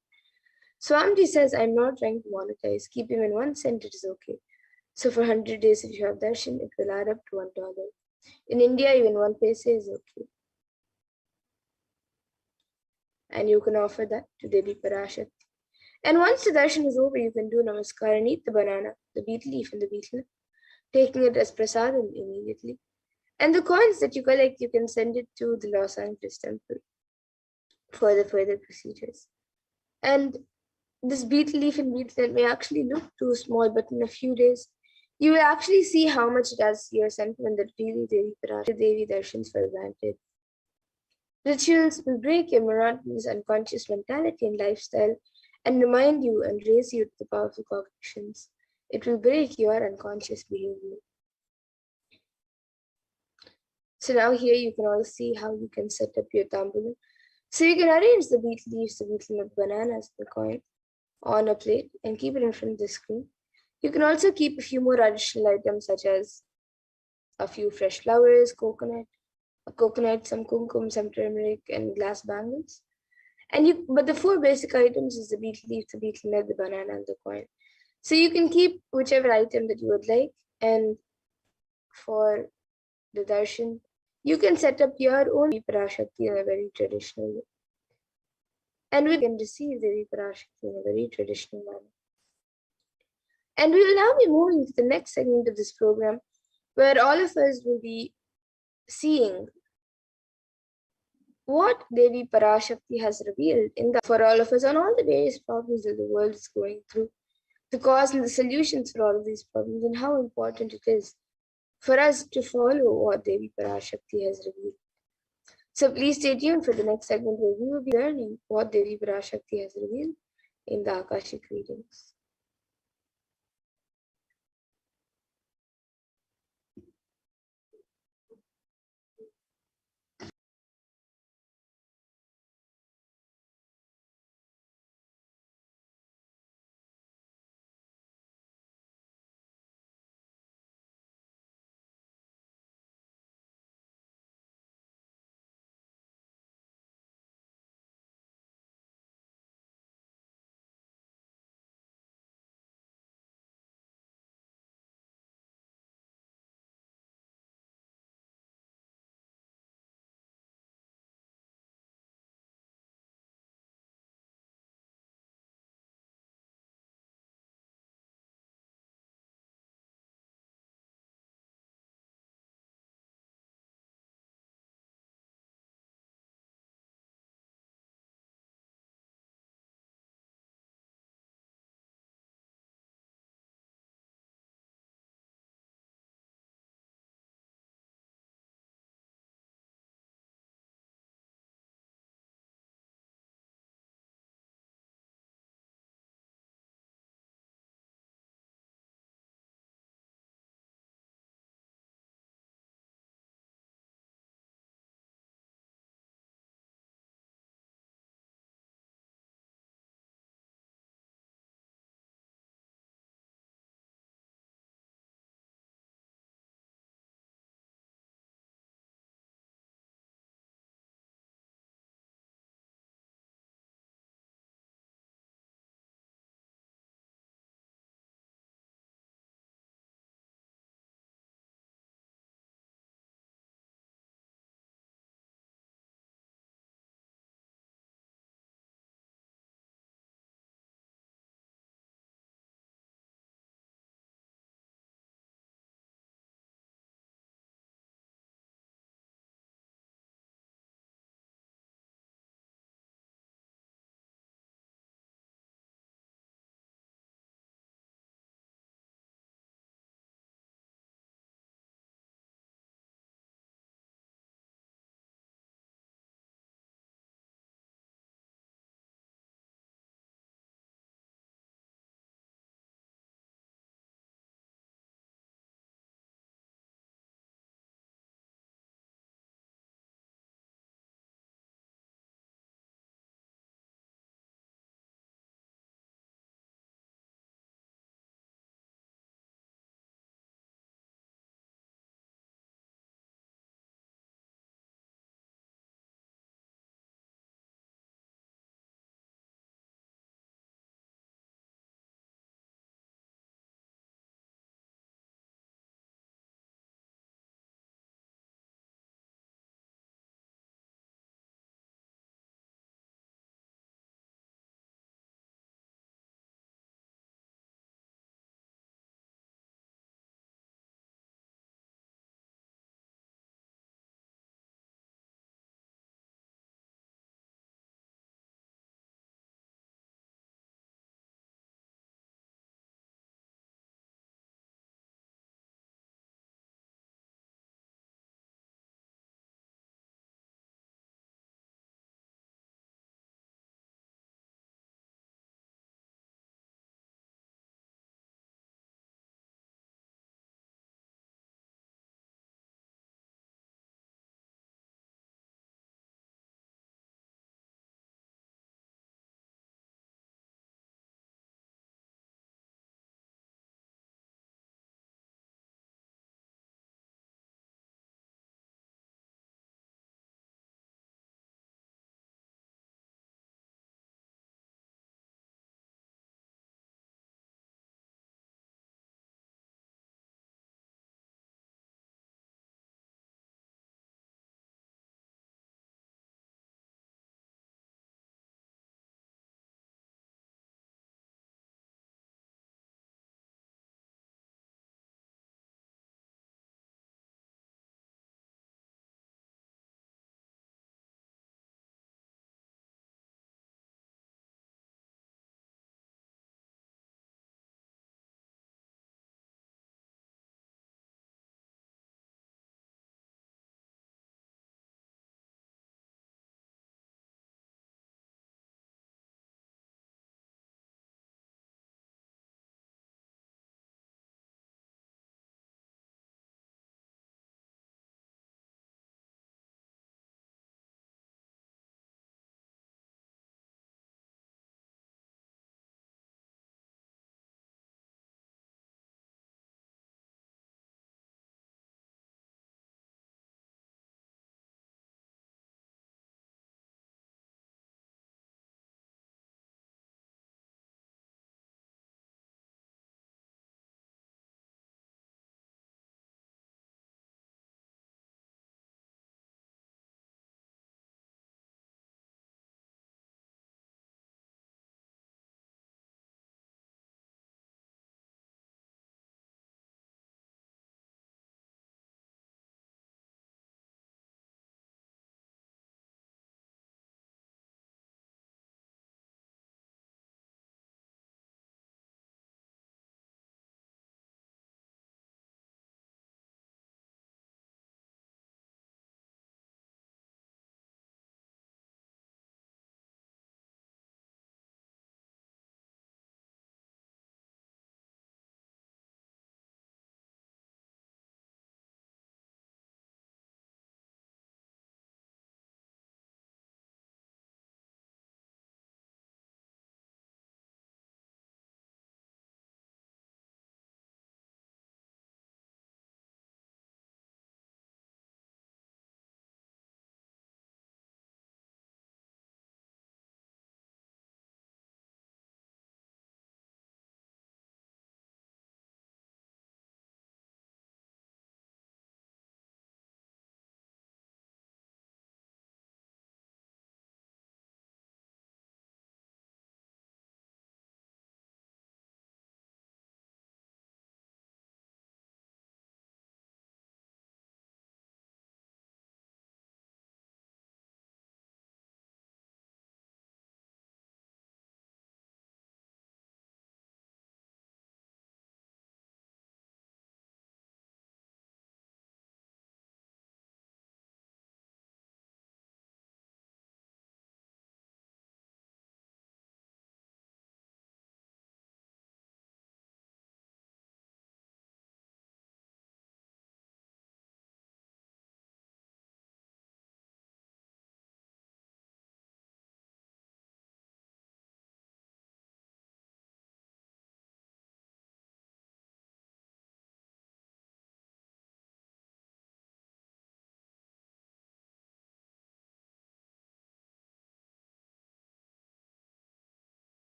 Swamiji says, I'm not trying to monetize. Keep even 1 cent, it is okay. So for 100 days, if you have darshan, it will add up to $1. In India, even 1 paise is okay. And you can offer that to Devi Parashakti. And once the darshan is over, you can do namaskar and eat the banana, the betel leaf and the betel, taking it as prasadam immediately. And the coins that you collect, you can send it to the Los Angeles temple for the further procedures. And this beetle leaf and beetle nut may actually look too small, but in a few days, you will actually see how much it has your sentiment that really Devi Darshans for granted. Rituals will break your monotonous unconscious mentality and lifestyle and remind you and raise you to the powerful cognitions. It will break your unconscious behavior. So now here you can all see how you can set up your tambulan. So you can arrange the beetle leaves, the beetle nut, bananas, the coin on a plate and keep it in front of the screen. You can also keep a few more additional items such as a few fresh flowers, a coconut, some kumkum, some turmeric, and glass bangles. But the four basic items is the beetle leaf, the beetle nut, the banana, and the coin. So you can keep whichever item that you would like, and for the darshan, you can set up your own Parashakti in a very traditional way. And we can receive the Parashakti in a very traditional manner. And we will now be moving to the next segment of this program, where all of us will be seeing what Devi Parashakti has revealed for all of us on all the various problems that the world is going through, the cause and the solutions for all of these problems, and how important it is for us to follow what Devi Parashakti has revealed. So please stay tuned for the next segment where we will be learning what Devi Parashakti has revealed in the Akashic readings.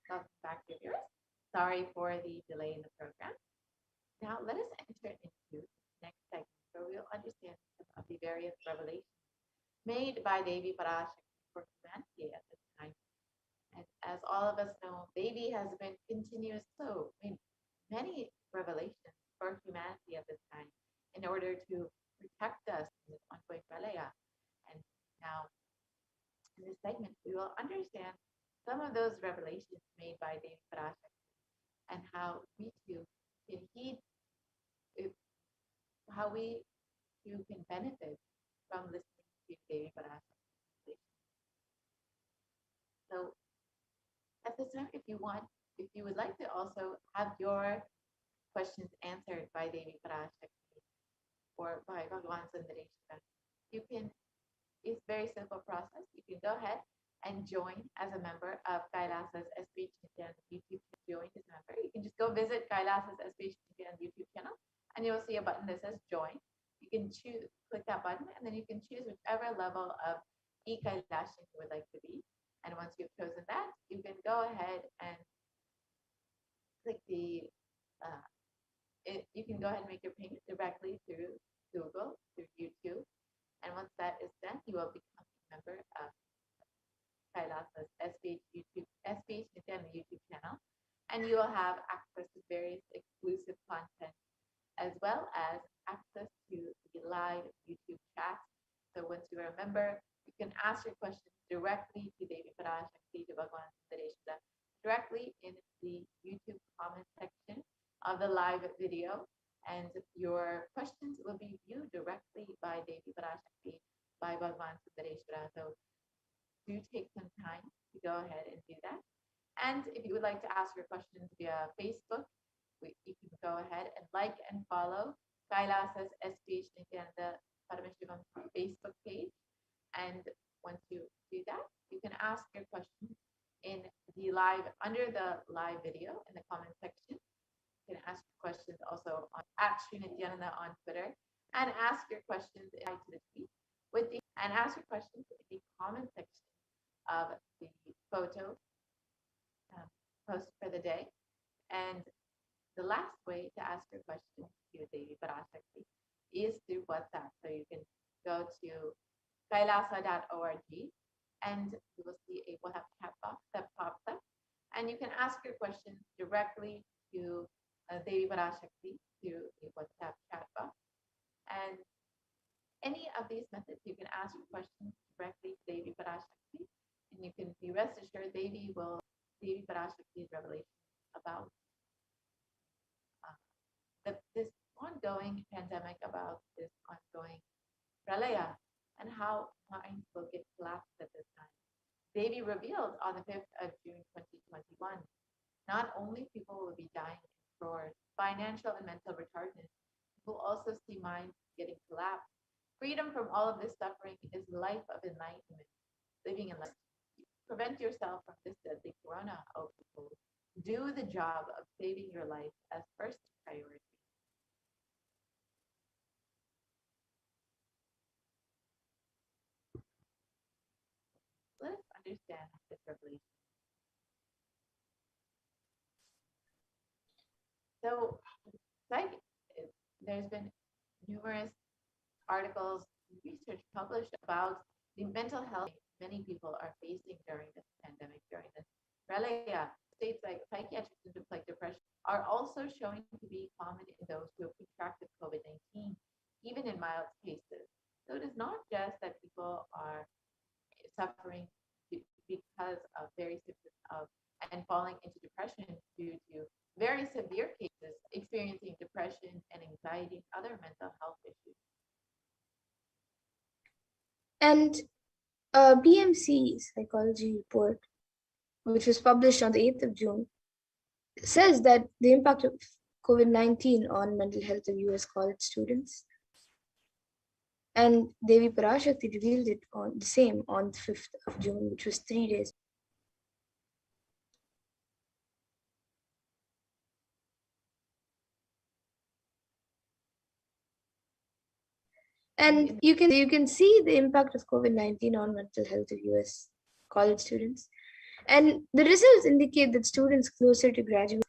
Welcome back, viewers. Sorry for the delay in the program. Now let us enter into the next segment where we'll understand some of the various revelations made by Devi Parashakti for humanity at this time. And as all of us know, Devi has been many revelations for humanity at this time in order to protect us in this ongoing pralaya. And now in this segment, we will understand some of those revelations made by Devi Parashakti and how we too can heed, how we too can benefit from listening to Devi Parashakti. So at this time, if you would like to also have your questions answered by Devi Parashakti or by Bhagavan Sundareshwara, you can, it's a very simple process. You can go ahead and join as a member of Kailasa's HDH Nithyananda YouTube channel. Join as a member. You can just go visit Kailasa's HDH Nithyananda YouTube channel and you will see a button that says join. You can click that button, and then you can choose whichever level of e-Kailashan you would like to be. And once you've chosen that, you can go ahead and click you can go ahead and make your payment directly through Google, through YouTube. And once that is done, you will become a member of Kailasa's HDH Nithyananda YouTube channel. And you will have access to various exclusive content as well as access to the live YouTube chat. So once you are a member, you can ask your questions directly to Devi Parashakti, to Bhagavan Sundareshwara, directly in the YouTube comment section of the live video. And your questions will be viewed directly by Devi Parashakti, by Bhagavan Sundareshwara. So do take some time to go ahead and do that. And if you would like to ask your questions via Facebook, you can go ahead and like and follow Kailasa's HDH Nithyananda Paramashivam Facebook page. And once you do that, you can ask your questions in the under the live video in the comment section. You can ask your questions also on @Nithyananda on Twitter, and ask your questions to the tweet and ask your questions in the comment section of the photo post for the day. And the last way to ask your question to Devi Parashakti is through WhatsApp. So you can go to kailasa.org and you will see a WhatsApp chat box that pops up. And you can ask your questions directly to Devi Parashakti through a WhatsApp chat box. And any of these methods, you can ask your questions directly to Devi Parashakti. And you can be rest assured Devi Parashakti's revelation about this ongoing pandemic, about this ongoing pralaya, and how minds will get collapsed at this time. Devi revealed on the 5th of June 2021, not only people will be dying in crores, financial and mental retardedness, people also see minds getting collapsed. Freedom from all of this suffering is life of enlightenment, living in life. Prevent yourself from this deadly corona, oh people. Do the job of saving your life as first priority. Let us understand this revelation. So, there's been numerous articles and research published about the mental health many people are facing during this pandemic, during this pralaya. States like psychiatric symptoms like depression are also showing to be common in those who have contracted COVID-19, even in mild cases. So it is not just that people are suffering because of very symptoms of and falling into depression due to very severe cases experiencing depression and anxiety and other mental health issues. And a BMC psychology report, which was published on the 8th of June, says that the impact of COVID-19 on mental health of US college students. And Devi Parashakti revealed it on the same on the 5th of June, which was 3 days. And you can see the impact of COVID-19 on mental health of US college students. And the results indicate that students closer to graduation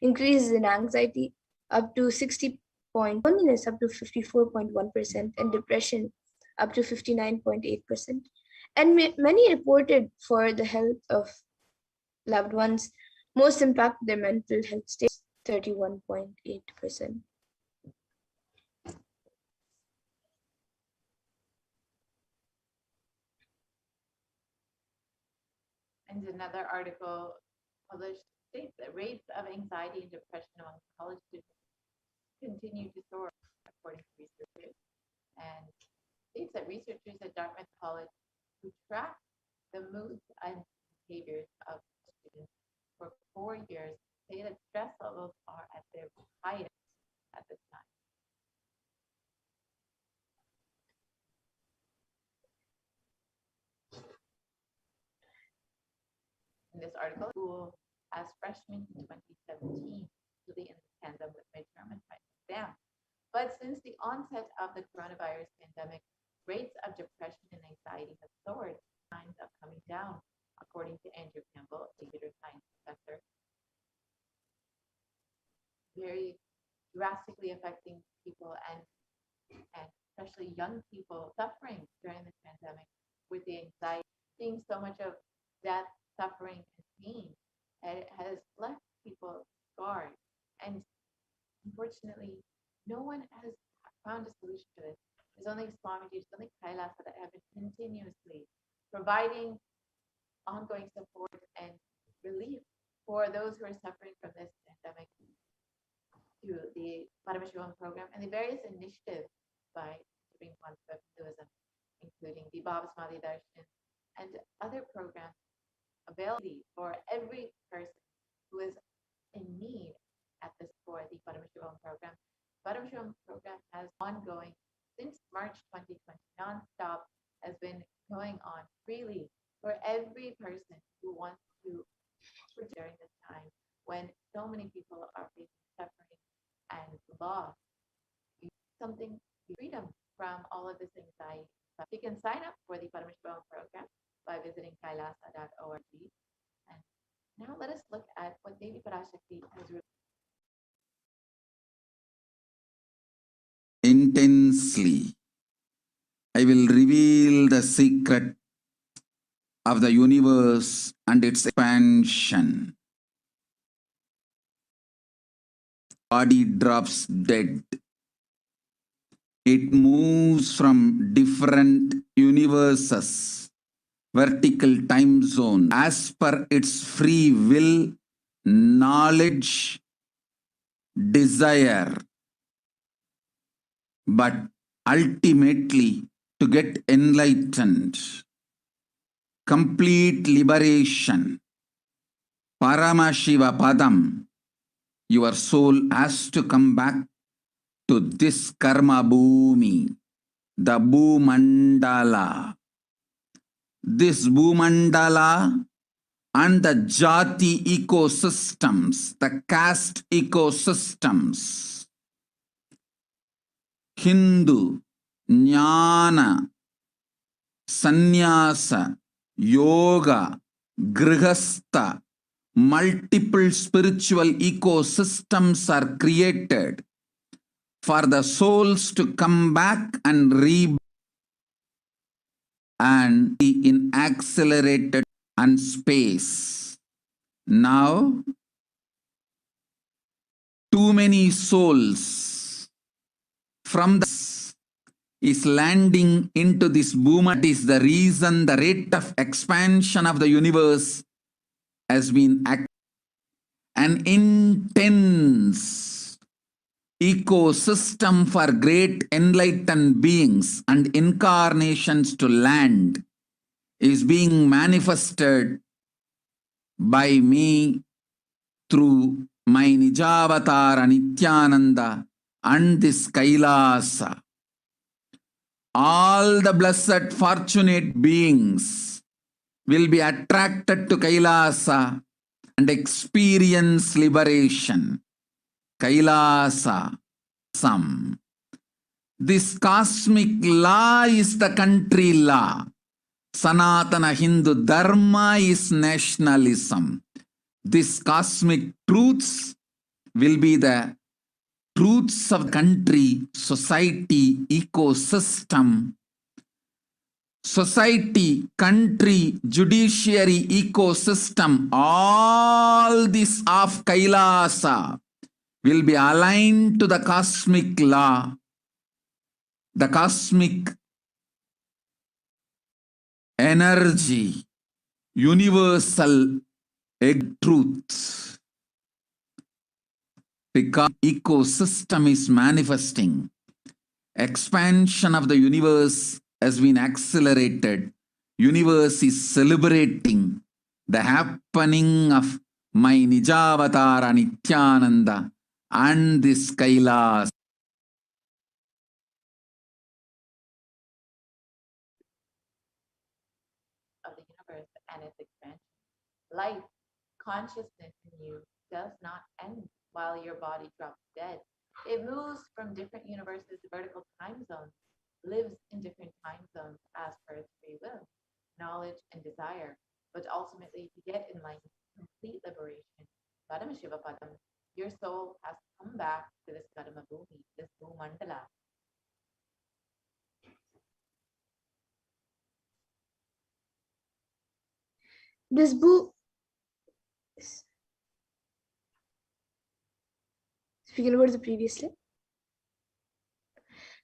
increases in anxiety up to 60 loneliness up to 54.1%, and depression up to 59.8%. And many reported for the health of loved ones most impact their mental health state, 31.8%. And another article published states that rates of anxiety and depression among college students continue to soar, according to researchers. And states that researchers at Dartmouth College who track the moods and behaviors of students for 4 years say that stress levels are at their highest at this time. In this article, school as freshmen in 2017 to the tandem with midterm and final exam. But since the onset of the coronavirus pandemic, rates of depression and anxiety have soared, signs of coming down, according to Andrew Campbell, a computer science professor. Very drastically affecting people and especially young people suffering during this pandemic with the anxiety, seeing so much of death, suffering, and pain. And it has left people scarred. And unfortunately, no one has found a solution to this. There's only Swamiji, there's only Kailasa that have been continuously providing ongoing support and relief for those who are suffering from this pandemic through the Paramashivoham program and the various initiatives by Supreme Concept Hinduism, including the Samadhi Darshan and other programs available for every person who is in need at this for the Paramashivoham program. Paramashivoham program has ongoing since March 2020, nonstop, has been going on freely for every person who wants to during this time when so many people are facing suffering and loss. Something freedom from all of this anxiety. You can sign up for the Paramashivoham program by visiting kailasa.org. And now let us look at what Devi Parashakti has revealed. Intensely, I will reveal the secret of the universe and its expansion. Body drops dead. It moves from different universes, vertical time zone, as per its free will, knowledge, desire. But ultimately, to get enlightened, complete liberation, Paramashiva Padam, your soul has to come back to this karma bhumi, the Bhumandala. This Bhumandala and the Jati ecosystems, the caste ecosystems, Hindu, Jnana, Sannyasa, Yoga, Grihastha, multiple spiritual ecosystems are created for the souls to come back and and be in accelerated and space. Now, too many souls from the is landing into this boom. That is the reason the rate of expansion of the universe has been an intense ecosystem for great enlightened beings and incarnations to land is being manifested by me through my Nijavatara Nithyananda and this Kailasa. All the blessed fortunate beings will be attracted to Kailasa and experience liberation. Kailasa. This cosmic law is the country law. Sanatana Hindu Dharma is nationalism. These cosmic truths will be the truths of country, society, ecosystem. Society, country, judiciary, ecosystem, all this of Kailasa will be aligned to the cosmic law, the cosmic energy, universal truth. Because ecosystem is manifesting, expansion of the universe has been accelerated. Universe is celebrating the happening of my Nijavatara Nithyananda and this Kailas. Of the universe and its expansion. Life, consciousness in you does not end while your body drops dead. It moves from different universes to vertical time zones, lives in different time zones as per its free will, knowledge, and desire, but ultimately to get enlightenment, complete liberation, Paramashiva Padam, your soul has come back to this Kadama Bhumi, this Bhumandala. This book, speaking about the previous slide,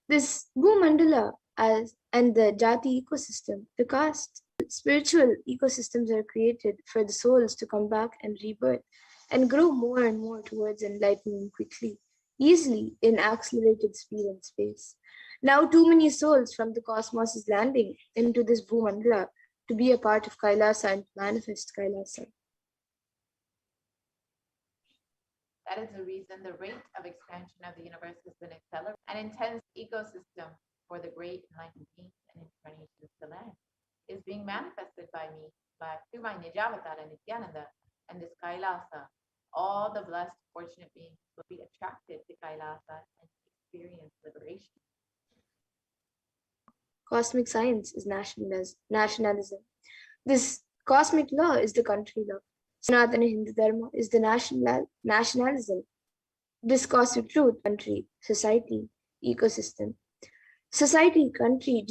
this Bhumandala and the Jati ecosystem, the caste, spiritual ecosystems are created for the souls to come back and rebirth and grow more and more towards enlightenment quickly, easily in accelerated speed and space. Now too many souls from the cosmos is landing into this Bhumandala to be a part of Kailasa and manifest Kailasa. That is the reason the rate of expansion of the universe has been accelerated. An intense ecosystem for the great enlightened beings and incarnations to land is being manifested by me, through my Nijavatara Nithyananda and this Kailasa. All the blessed, fortunate beings will be attracted to Kailasa and experience liberation. Cosmic science is nationalism. This cosmic law is the country law. Sanatana Hindu Dharma is the nationalism. This cosmic truth, country, society, ecosystem. Society, country.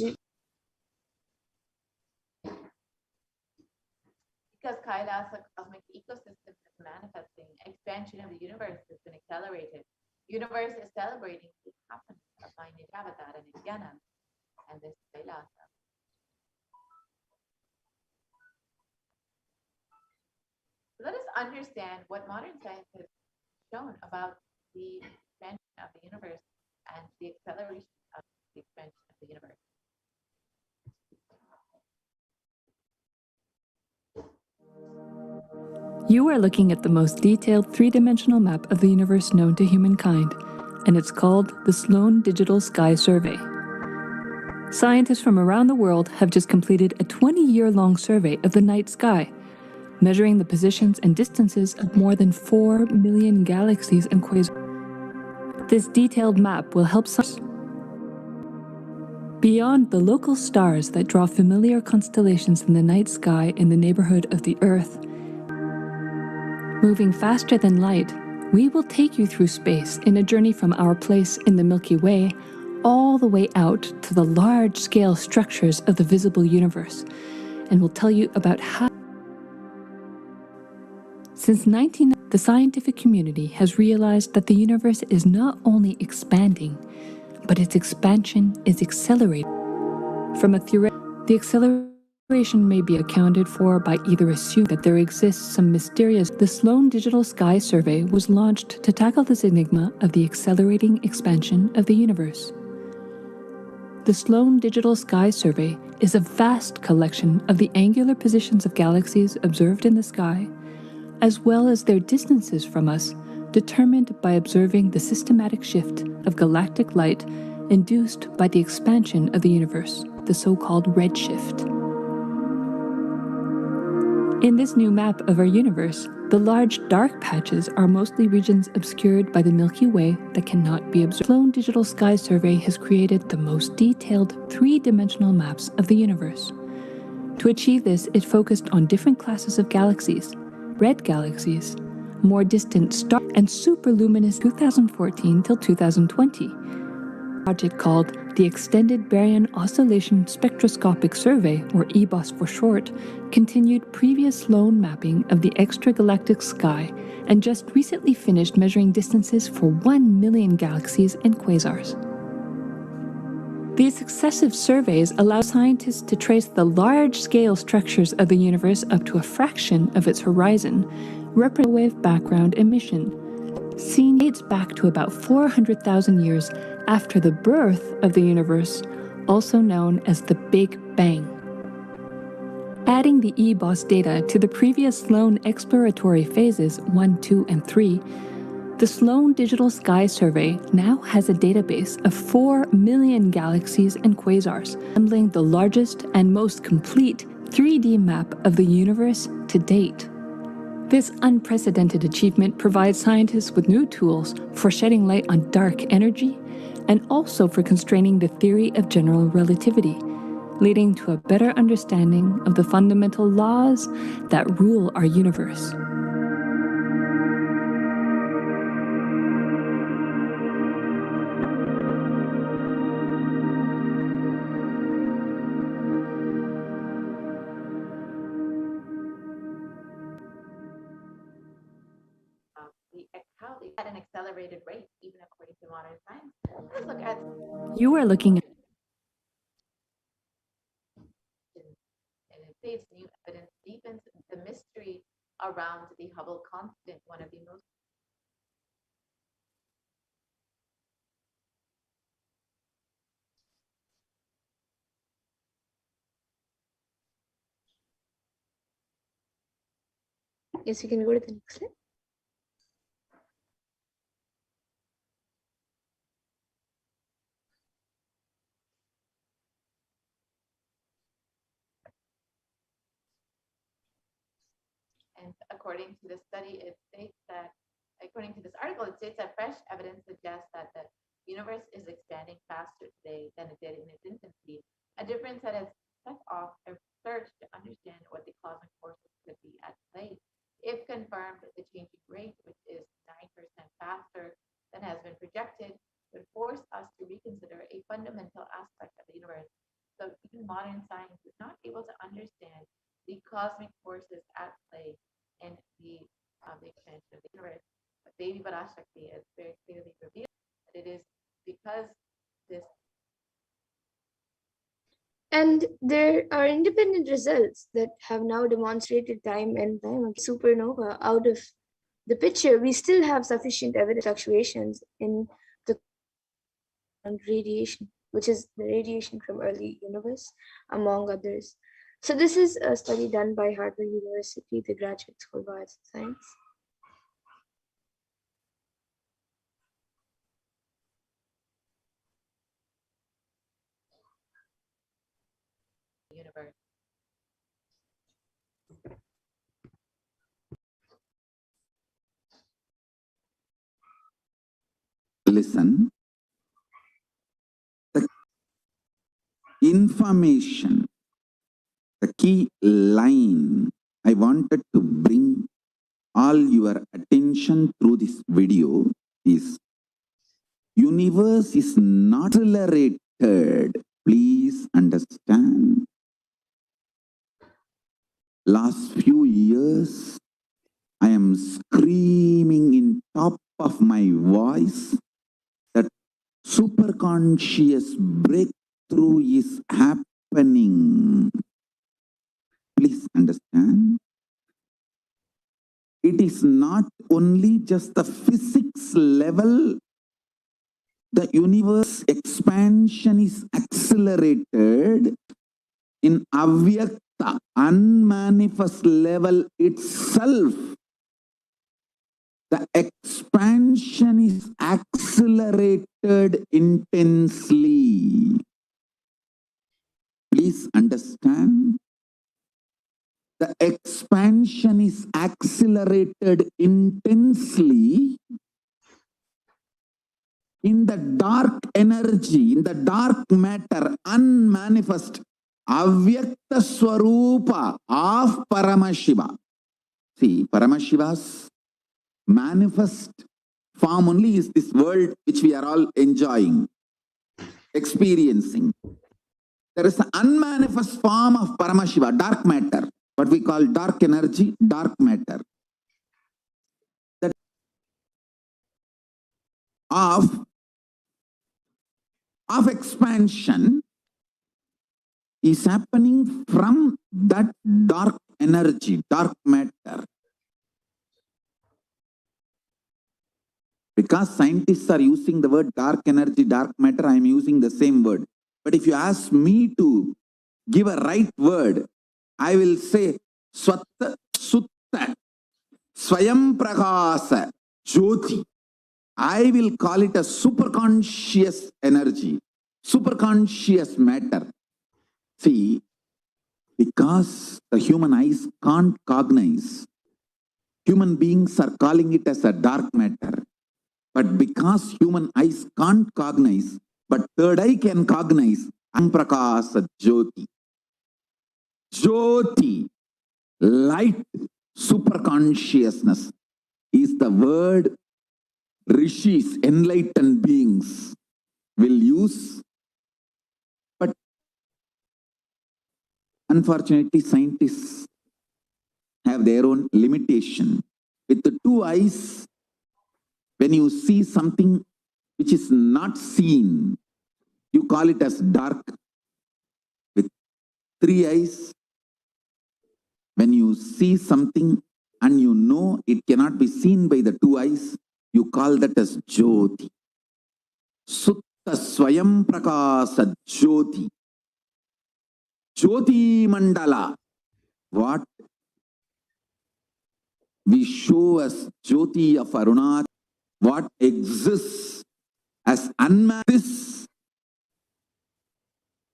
Because Kailasa cosmic ecosystem is manifesting, expansion of the universe has been accelerated. Universe is celebrating the happening of my Nijavatara Nithyananda and this Kailasa. Let us understand what modern science has shown about the expansion of the universe and the acceleration of the expansion of the universe. You are looking at the most detailed three-dimensional map of the universe known to humankind, and it's called the Sloan Digital Sky Survey. Scientists from around the world have just completed a 20-year-long survey of the night sky, measuring the positions and distances of more than 4 million galaxies and quasars. This detailed map will help beyond the local stars that draw familiar constellations in the night sky in the neighborhood of the Earth. Moving faster than light, we will take you through space in a journey from our place in the Milky Way all the way out to the large-scale structures of the visible universe, and will tell you about how. Since 1990, the scientific community has realized that the universe is not only expanding, but its expansion is accelerating. From a the acceleration may be accounted for by either assuming that there exists some mysterious. The Sloan Digital Sky Survey was launched to tackle this enigma of the accelerating expansion of the universe. The Sloan Digital Sky Survey is a vast collection of the angular positions of galaxies observed in the sky, as well as their distances from us, determined by observing the systematic shift of galactic light induced by the expansion of the universe, the so-called redshift. In this new map of our universe, the large dark patches are mostly regions obscured by the Milky Way that cannot be observed. The Sloan Digital Sky Survey has created the most detailed three-dimensional maps of the universe. To achieve this, it focused on different classes of galaxies: red galaxies, more distant stars, and superluminous 2014 till 2020. A project called the Extended Baryon Oscillation Spectroscopic Survey, or EBOS for short, continued previous lone mapping of the extragalactic sky and just recently finished measuring distances for 1 million galaxies and quasars. These successive surveys allow scientists to trace the large-scale structures of the universe up to a fraction of its horizon, representing wave background emission. Seen dates back to about 400,000 years after the birth of the universe, also known as the Big Bang. Adding the EBOS data to the previous Sloan exploratory phases 1, 2, and 3, the Sloan Digital Sky Survey now has a database of 4 million galaxies and quasars, resembling the largest and most complete 3D map of the universe to date. This unprecedented achievement provides scientists with new tools for shedding light on dark energy and also for constraining the theory of general relativity, leading to a better understanding of the fundamental laws that rule our universe. How at an accelerated rate, even according to modern science. Let's look at. You are looking at And it says new evidence deepens the mystery around the Hubble constant, one of the most. Yes, we can go to the next slide. And according to the study, it states that, according to this article, it states that fresh evidence suggests that the universe is expanding faster today than it did in its infancy, a difference that has set off a search to understand what the cosmic forces could be at play. If confirmed, the changing rate, which is 9% faster than has been projected, would force us to reconsider a fundamental aspect of the universe. So even modern science is not able to understand the cosmic forces at play and the expansion of the universe. But Devi Parashakti has very clearly revealed that it is because this. And there are independent results that have now demonstrated time and time again. Supernova out of the picture, we still have sufficient evidence fluctuations in the radiation, which is the radiation from early universe, among others. So this is a study done by Harvard University, the Graduate School of Arts and Science. Universe. Listen. The information, the key line I wanted to bring all your attention through this video is universe is not accelerated. Please understand. Last few years, I am screaming in top of my voice that superconscious breakthrough is happening. Please understand. It is not only just the physics level. The universe expansion is accelerated in avyakta, unmanifest level itself. The expansion is accelerated intensely. Please understand. The expansion is accelerated intensely in the dark energy, in the dark matter, unmanifest. Avyakta Swarupa of Paramashiva. See, Paramashiva's manifest form only is this world which we are all enjoying, experiencing. There is an unmanifest form of Paramashiva, dark matter, what we call dark energy, dark matter. That of expansion is happening from that dark energy, dark matter. Because scientists are using the word dark energy, dark matter, I am using the same word. But if you ask me to give a right word, I will say Swatta Sutta Swayam Prakasa Jyoti. I will call it a superconscious energy, superconscious matter. See, because the human eyes can't cognize, human beings are calling it as a dark matter. But because human eyes can't cognize, but third eye can cognize, Amprakasa Jyoti. Jyoti, light, superconsciousness is the word rishis, enlightened beings will use. But unfortunately, scientists have their own limitation. With the two eyes, when you see something which is not seen, you call it as dark. With three eyes, when you see something and you know it cannot be seen by the two eyes, you call that as Jyoti. Sutta Swayam Prakasa Jyoti. Jyoti Mandala. What we show as Jyoti of Arunach, what exists as unmanifest, this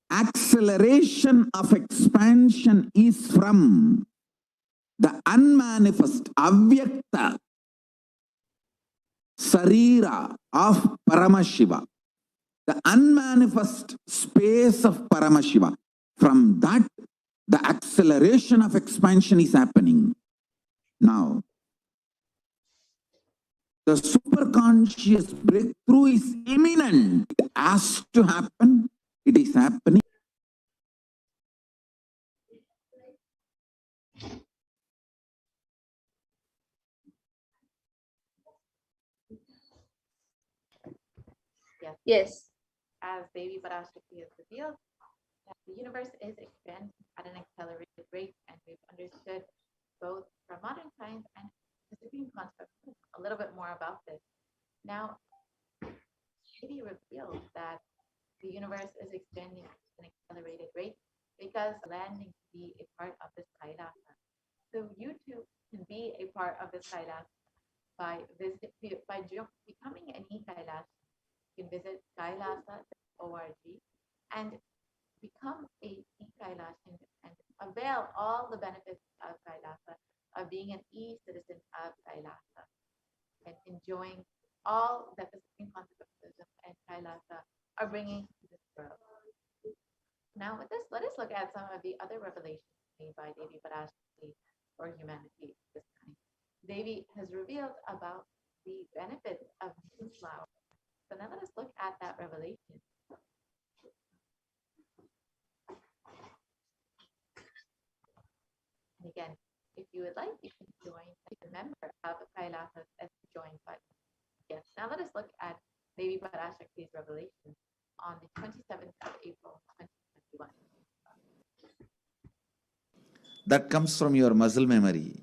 acceleration of expansion is from the unmanifest, avyakta sarira of Paramashiva, the unmanifest space of Paramashiva. From that, the acceleration of expansion is happening. Now, the superconscious breakthrough is imminent. It has to happen. It is happening. Yes. As Devi Parashakti has revealed, that the universe is expanding at an accelerated rate, and we've understood both from modern science and the Supreme concept a little bit more about this. Now, Devi revealed that the universe is expanding at an accelerated rate because landing to be a part of this Kailasa. So you too can be a part of this Kailasa by becoming an e-Kailasa. You can visit kailasa.org and become a e-Kailasan and avail all the benefits of Kailasa, of being an e-citizen of Kailasa, and enjoying all that the Supreme Concept of Buddhism and Kailasa are bringing to this world. Now, with this, let us look at some of the other revelations made by Devi Parashakti for humanity this time. Devi has revealed about the benefits of neem flower. So now let us look at that revelation. And again, if you would like, you can join as a member of Kailasa as a join button. Yes, now let us look at Devi Parashakti's revelation on the 27th of April, 2021. That comes from your muscle memory.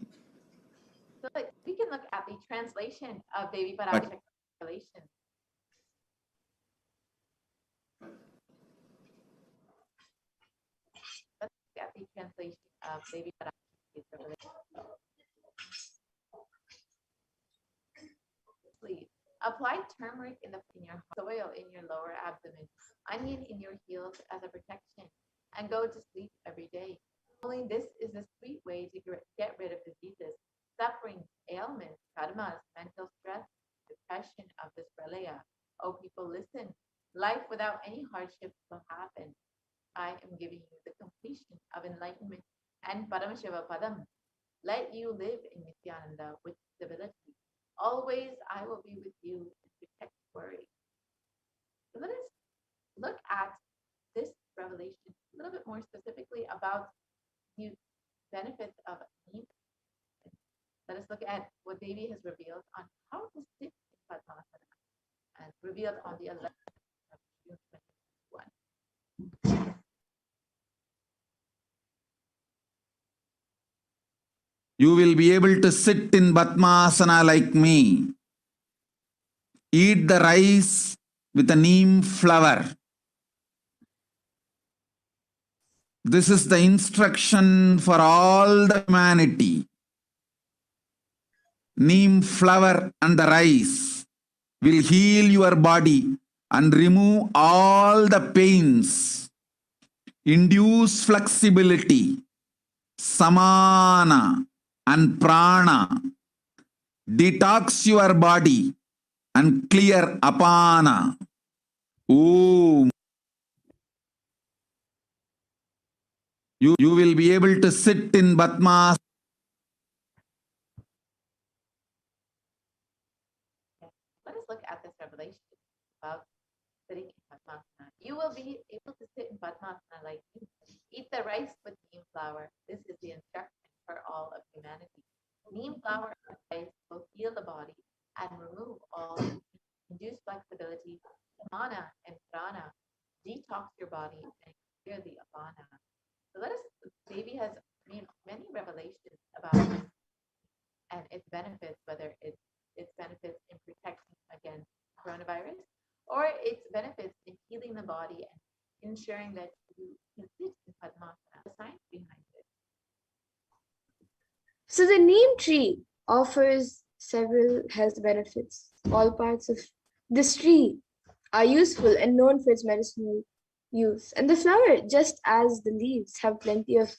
So we can look at the translation of Devi Parashakti's revelation. Let's look at the translation of Devi Parashakti's revelation. Sleep. Apply turmeric in your soil in your lower abdomen, onion in your heels as a protection, and go to sleep every day. Only this is a sweet way to get rid of diseases, suffering, ailments, karmas, mental stress, depression of this pralaya. Oh, people, listen. Life without any hardships will happen. I am giving you the complete enlightenment, and Paramashiva Padam. Let you live in Nithyananda with stability. Always I will be with you and protect worry. So let us look at this revelation a little bit more specifically about the benefits of Neem. Let us look at what Devi has revealed on how to sit in Padmasana and revealed on the 11th of June 2021. You will be able to sit in Padmasana like me. Eat the rice with a neem flower. This is the instruction for all the humanity. Neem flower and the rice will heal your body and remove all the pains, induce flexibility, samana and prana, detox your body and clear apana. Om. You will be able to sit in Padmasana. Let us look at this revelation about sitting in Padmasana. You will be able to sit in Padmasana like me. Eat the rice with neem flour. This is the instruction for all of humanity. Neem flour and rice will heal the body and remove all, induce flexibility, mana and prana, detox your body and clear the apana. So let us, Devi has made many revelations about this and its benefits, whether it's its benefits in protection against coronavirus or its benefits in healing the body and ensuring that you can sit in Padmasana, the science behind it. So the neem tree offers several health benefits. All parts of this tree are useful and known for its medicinal use. And the flower, just as the leaves, have plenty of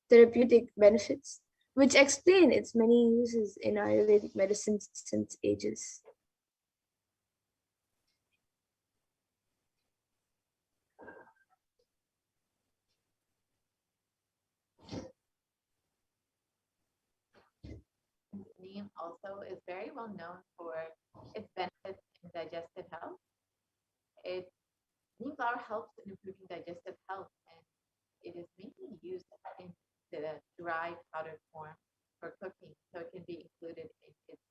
therapeutic benefits, which explain its many uses in Ayurvedic medicine since ages. Neem also is very well known for its benefits in digestive health. Neem flower helps in improving digestive health, and it is mainly used in the dry powdered form for cooking, so it can be included in its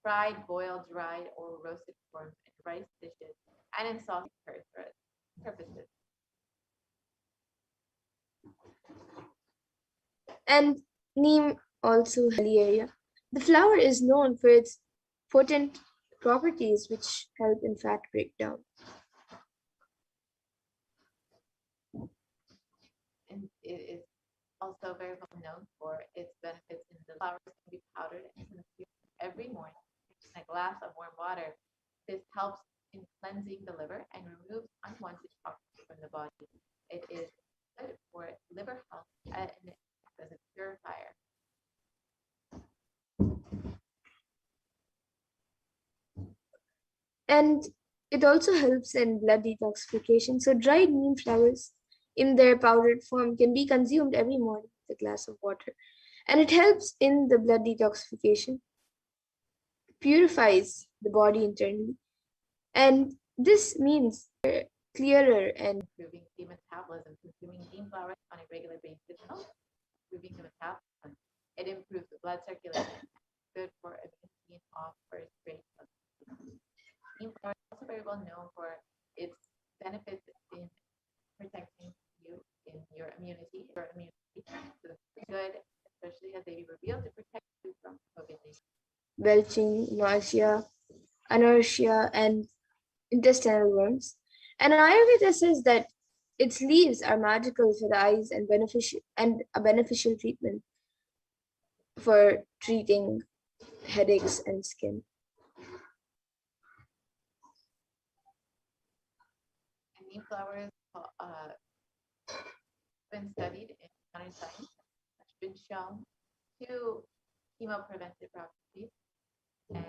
fried, boiled, dried, or roasted forms in rice dishes and in sauce purposes. And neem also area. The flower is known for its potent properties which help in fat breakdown. And it is also very well known for its benefits in the flowers can be powdered and consumed every morning in a glass of warm water. This helps in cleansing the liver and removes unwanted toxins from the body. It is good for liver health and it acts as a purifier. And it also helps in blood detoxification. So dried neem flowers in their powdered form can be consumed every morning with a glass of water. And it helps in the blood detoxification, purifies the body internally. And this means clearer and improving the metabolism. Consuming neem flowers on a regular basis helps improving the metabolism. It improves the blood circulation. Good for immunity and offers great flexibility. Neem flower is also very well known for its benefits in protecting you in your immunity. So it's good, especially as they revealed, to protect you from COVID-19. belching, nausea, inertia, and intestinal worms. And Ayurveda says that its leaves are magical for the eyes and a beneficial treatment for treating headaches and skin. And neem flowers been studied in modern science, has been shown to chemopreventive properties and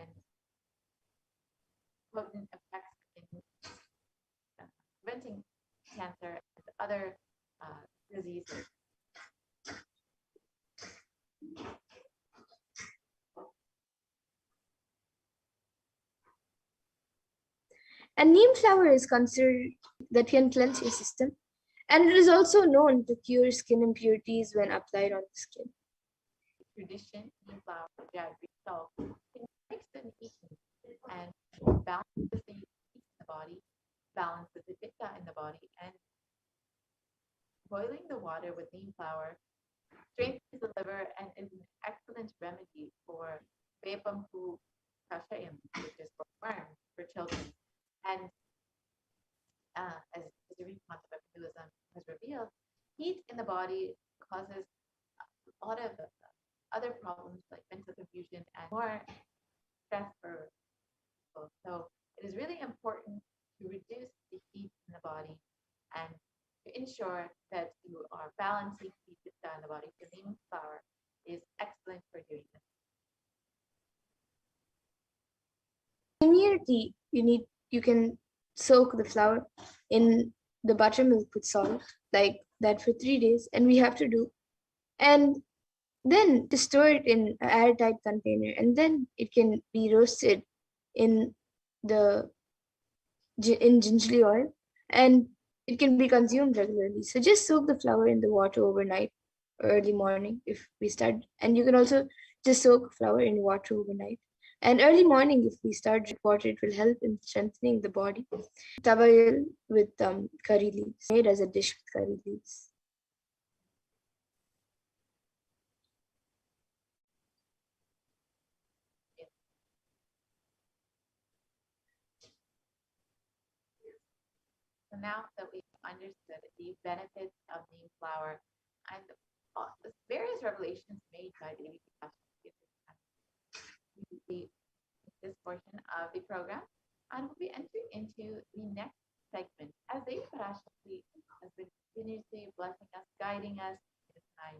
potent effects in preventing cancer and other diseases. And neem flower is considered that can cleanse your system, and it is also known to cure skin impurities when applied on the skin. Tradition, neem flower, jaggery, salt can mix the nutrition and balances the heat in the body, balances the pitta in the body, and boiling the water with neem flower strengthens the liver and is an excellent remedy for Vepampu Kashayam, which is for worms for children. And as the recent concept of Hinduism has revealed, heat in the body causes a lot of other problems like mental confusion and more stress for people. So it is really important to reduce the heat in the body and to ensure that you are balancing heat in the body. So neem flower is excellent for doing this. Immunity, you can soak the flour in the buttermilk with salt, like that for 3 days, and we have to do. And then to store it in an airtight container, and then it can be roasted in gingerly oil, and it can be consumed regularly. So just soak the flour in the water overnight or early morning if we start, and you can also just soak flour in water overnight. And early morning, if we start with water, it will help in strengthening the body. Tabayal with curry leaves, made as a dish with curry leaves. So now that we've understood the benefits of neem flower and the various revelations made by Devi this portion of the program, and we'll be entering into the next segment as Devi Parashakti has been continuously blessing us, guiding us in this time.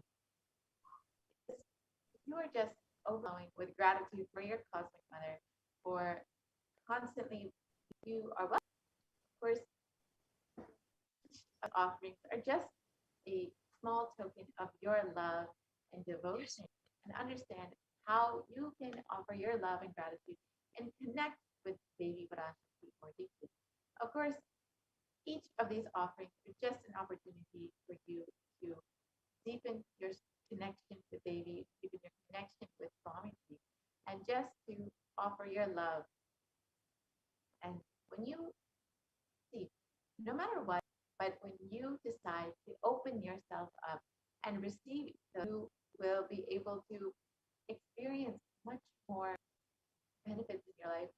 You are just overflowing with gratitude for your cosmic mother, for constantly you are welcome. Of course, offerings are just a small token of your love and devotion, and understand how you can offer your love and gratitude and connect with Devi Parashakti more deeply. Of course, each of these offerings is just an opportunity for you to deepen your connection with Devi, deepen your connection with Swamiji, and just to offer your love. And when you see, no matter what, but when you decide to open yourself up and receive, you will be able to experience much more benefits in your life,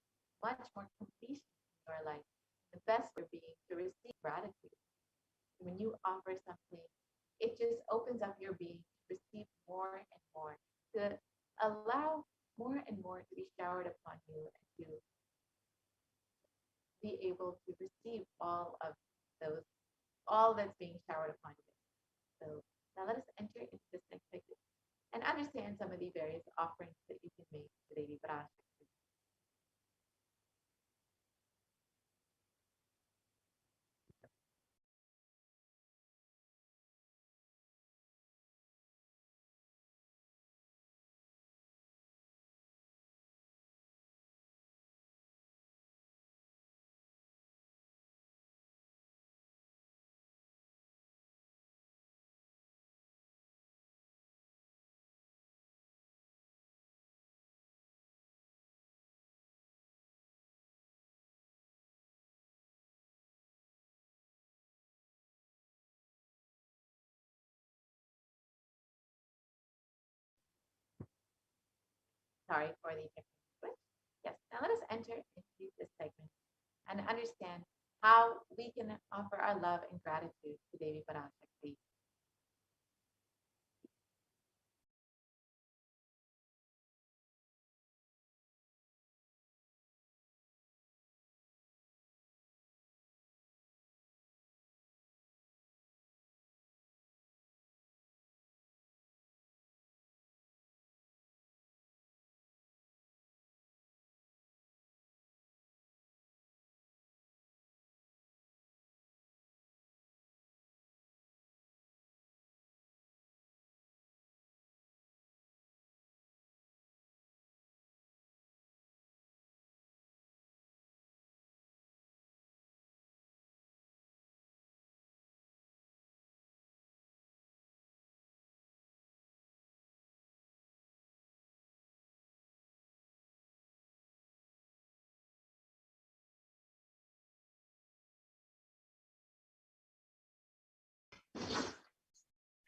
much more completion in your life. The best for being to receive gratitude. When you offer something, it just opens up your being to receive more and more, to allow more and more to be showered upon you and to be able to receive all of those, all that's being showered upon you. So now let us enter into this next segment and understand some of the various offerings that you can make to Devi Parashakti. Sorry for the technical glitch. Yes, now let us enter into this segment and understand how we can offer our love and gratitude to Devi Parashakti.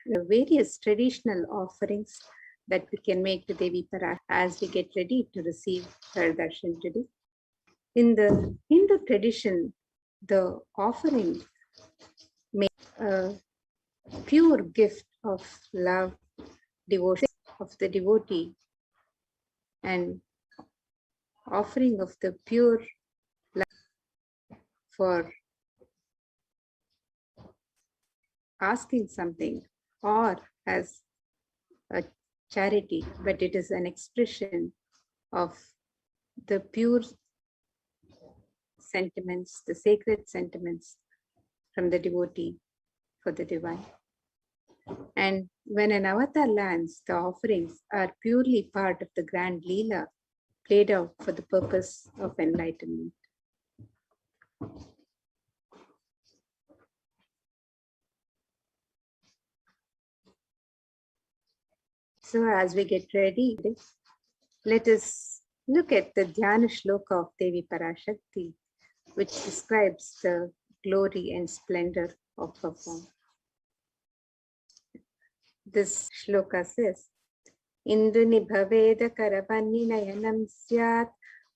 the various traditional offerings that we can make to Devi Paramashiva as we get ready to receive her darshan today. In the Hindu tradition, the offering makes a pure gift of love, devotion of the devotee, and offering of the pure love for asking something or as a charity, but it is an expression of the pure sentiments, the sacred sentiments from the devotee for the divine. And when an avatar lands, the offerings are purely part of the grand Leela played out for the purpose of enlightenment. So as we get ready, let us look at the Dhyana Shloka of Devi Parashakti, which describes the glory and splendor of her form. This shloka says, Induni bhaveda karavanni nayanam syat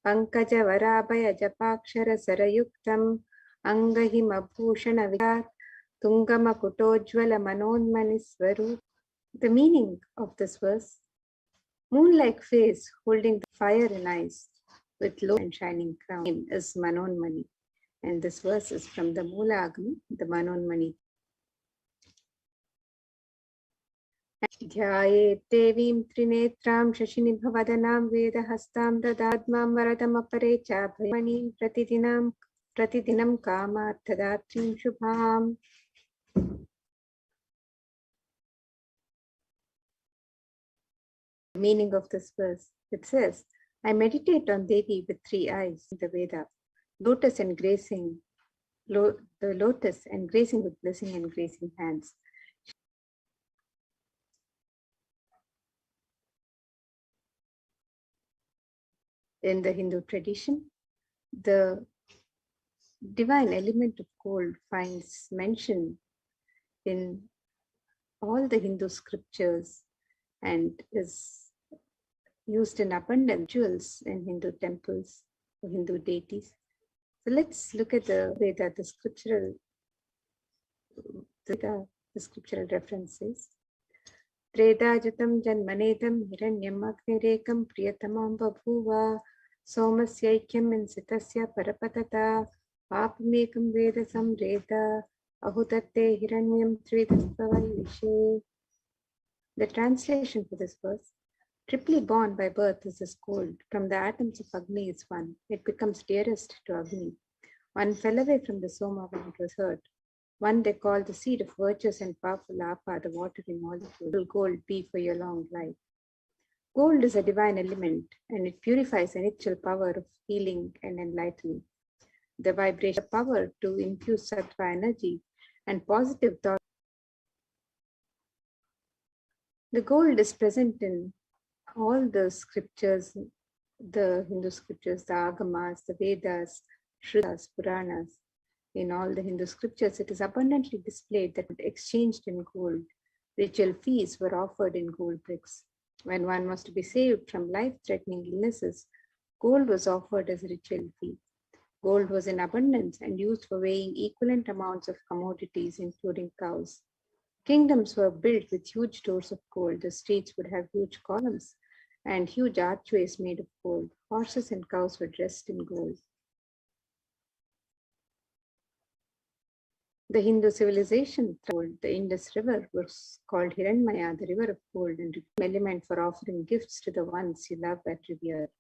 pankaja varabhaya japakshara sarayuktam angahima bhushana virat tungama kutojvala manonmani swarup. The meaning of this verse: moon-like face holding fire in eyes with low and shining crown is Manonmani. And this verse is from the Mula Agni, the Manonmani. Dhyaye devim trinetram shashinibhavadanam vedahastam dadadmam varadam aparecha bhayamanim pratidinam kamarthadatrim shubham. The meaning of this verse, it says, I meditate on Devi with three eyes in the Veda, lotus and gracing, the lotus and gracing with blessing and gracing hands. In the Hindu tradition, the divine element of gold finds mention in all the Hindu scriptures and is used in abundant jewels in Hindu temples or Hindu deities. So let's look at the Veda, the scriptural references. Tredajutam janmanedam hiranyam agnirekam priyatamam babhuva somasyaikyam insitasya parapatata apamekam veda samreda ahutatte hiranyam tridaspavaishe. The translation for this verse: triply born by birth is this gold. From the atoms of Agni is one. It becomes dearest to Agni. One fell away from the Soma when it was hurt. One they call the seed of virtuous and powerful Apa, the watery molecule. Will gold be for your long life? Gold is a divine element and it purifies the initial power of healing and enlightening. The vibration power to infuse sattva energy and positive thought. The gold is present in all the scriptures, the Hindu scriptures, the Agamas, the Vedas, Shrutas, Puranas. In all the Hindu scriptures, it is abundantly displayed that exchanged in gold. Ritual feasts were offered in gold bricks. When one was to be saved from life-threatening illnesses, gold was offered as a ritual fee. Gold was in abundance and used for weighing equivalent amounts of commodities, including cows. Kingdoms were built with huge doors of gold. The streets would have huge columns and huge archways made of gold. Horses and cows were dressed in gold. The Hindu civilization gold. The Indus River was called Hiranmaya, the river of gold, and an element for offering gifts to the ones you love and revere.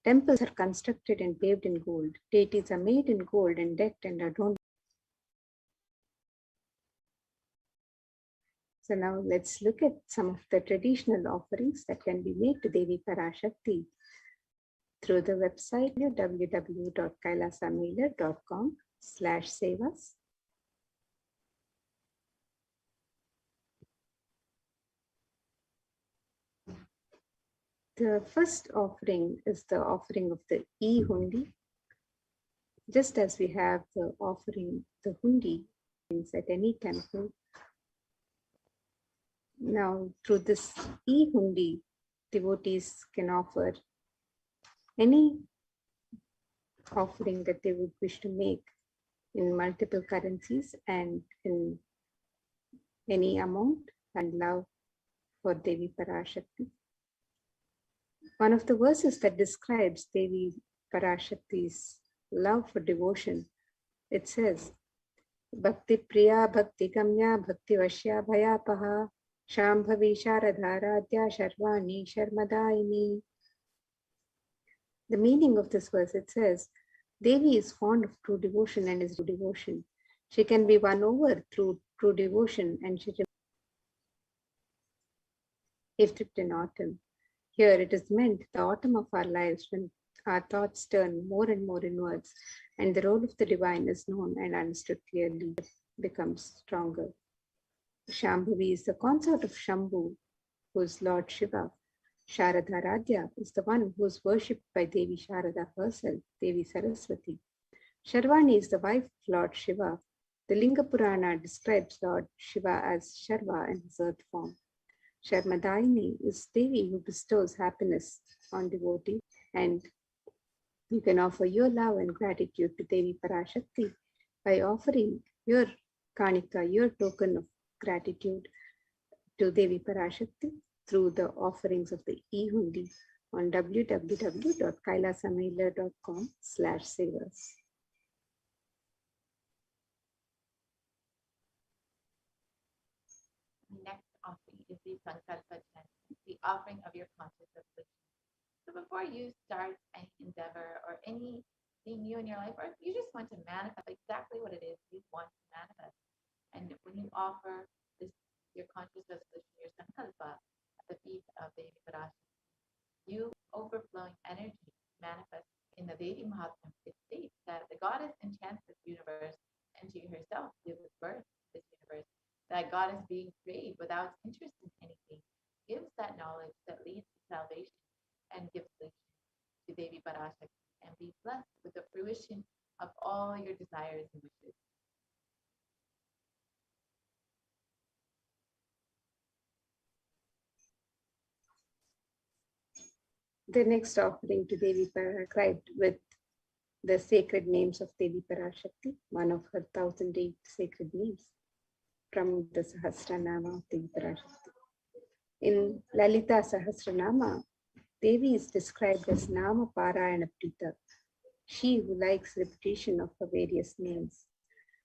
Temples are constructed and paved in gold. Deities are made in gold and decked and adorned. So now let's look at some of the traditional offerings that can be made to Devi Parashakti through the website www.kailasamailer.com/sevas. The first offering is the offering of the e-hundi. Just as we have the offering, the hundi at any temple, Now, through this e-hundi, devotees can offer any offering that they would wish to make in multiple currencies and in any amount and love for Devi Parashakti. One of the verses that describes Devi Parashakti's love for devotion, it says, Bhakti Priya Bhakti Gamya Bhakti Vashya Bhayapaha Shambhavi Sharadharadhya Sharvani Sharmadaini. The meaning of this verse, it says, Devi is fond of true devotion and is true devotion. She can be won over through true devotion and she is stripped in autumn. Here it is meant the autumn of our lives when our thoughts turn more and more inwards and the role of the divine is known and understood clearly, becomes stronger. Shambhavi is the consort of Shambhu, who is Lord Shiva. Sharadharadhya is the one who is worshipped by Devi Sharada herself, Devi Saraswati. Sharvani is the wife of Lord Shiva. The Linga Purana describes Lord Shiva as Sharva in his earth form. Sharmadaini is Devi who bestows happiness on devotees, and you can offer your love and gratitude to Devi Parashakti by offering your kanika, your token of gratitude to Devi Parashakti through the offerings of the e-hundi on www.kailasamailer.com/savers. Next offering is the Sankalpa chanting, the offering of your conscious affliction. So before you start any endeavor or anything new in your life, or if you just want to manifest exactly what it is you want to manifest, and when you offer this, your conscious resolution, your Sankalpa, at the feet of Devi Parashakti, you overflowing energy manifest in the Devi Mahatmya. It states that the goddess enchants this universe and she herself gives birth to this universe. That goddess being free without interest in anything gives that knowledge that leads to salvation and gives solution to Devi Parashakti and be blessed with the fruition of all your desires and wishes. The next offering to Devi Parashakti with the sacred names of Devi Parashakti, one of her 1,008 sacred names from the Sahasranama of Devi Parashakti. In Lalita Sahasranama, Devi is described as Nama Parayana Prita, she who likes repetition of her various names.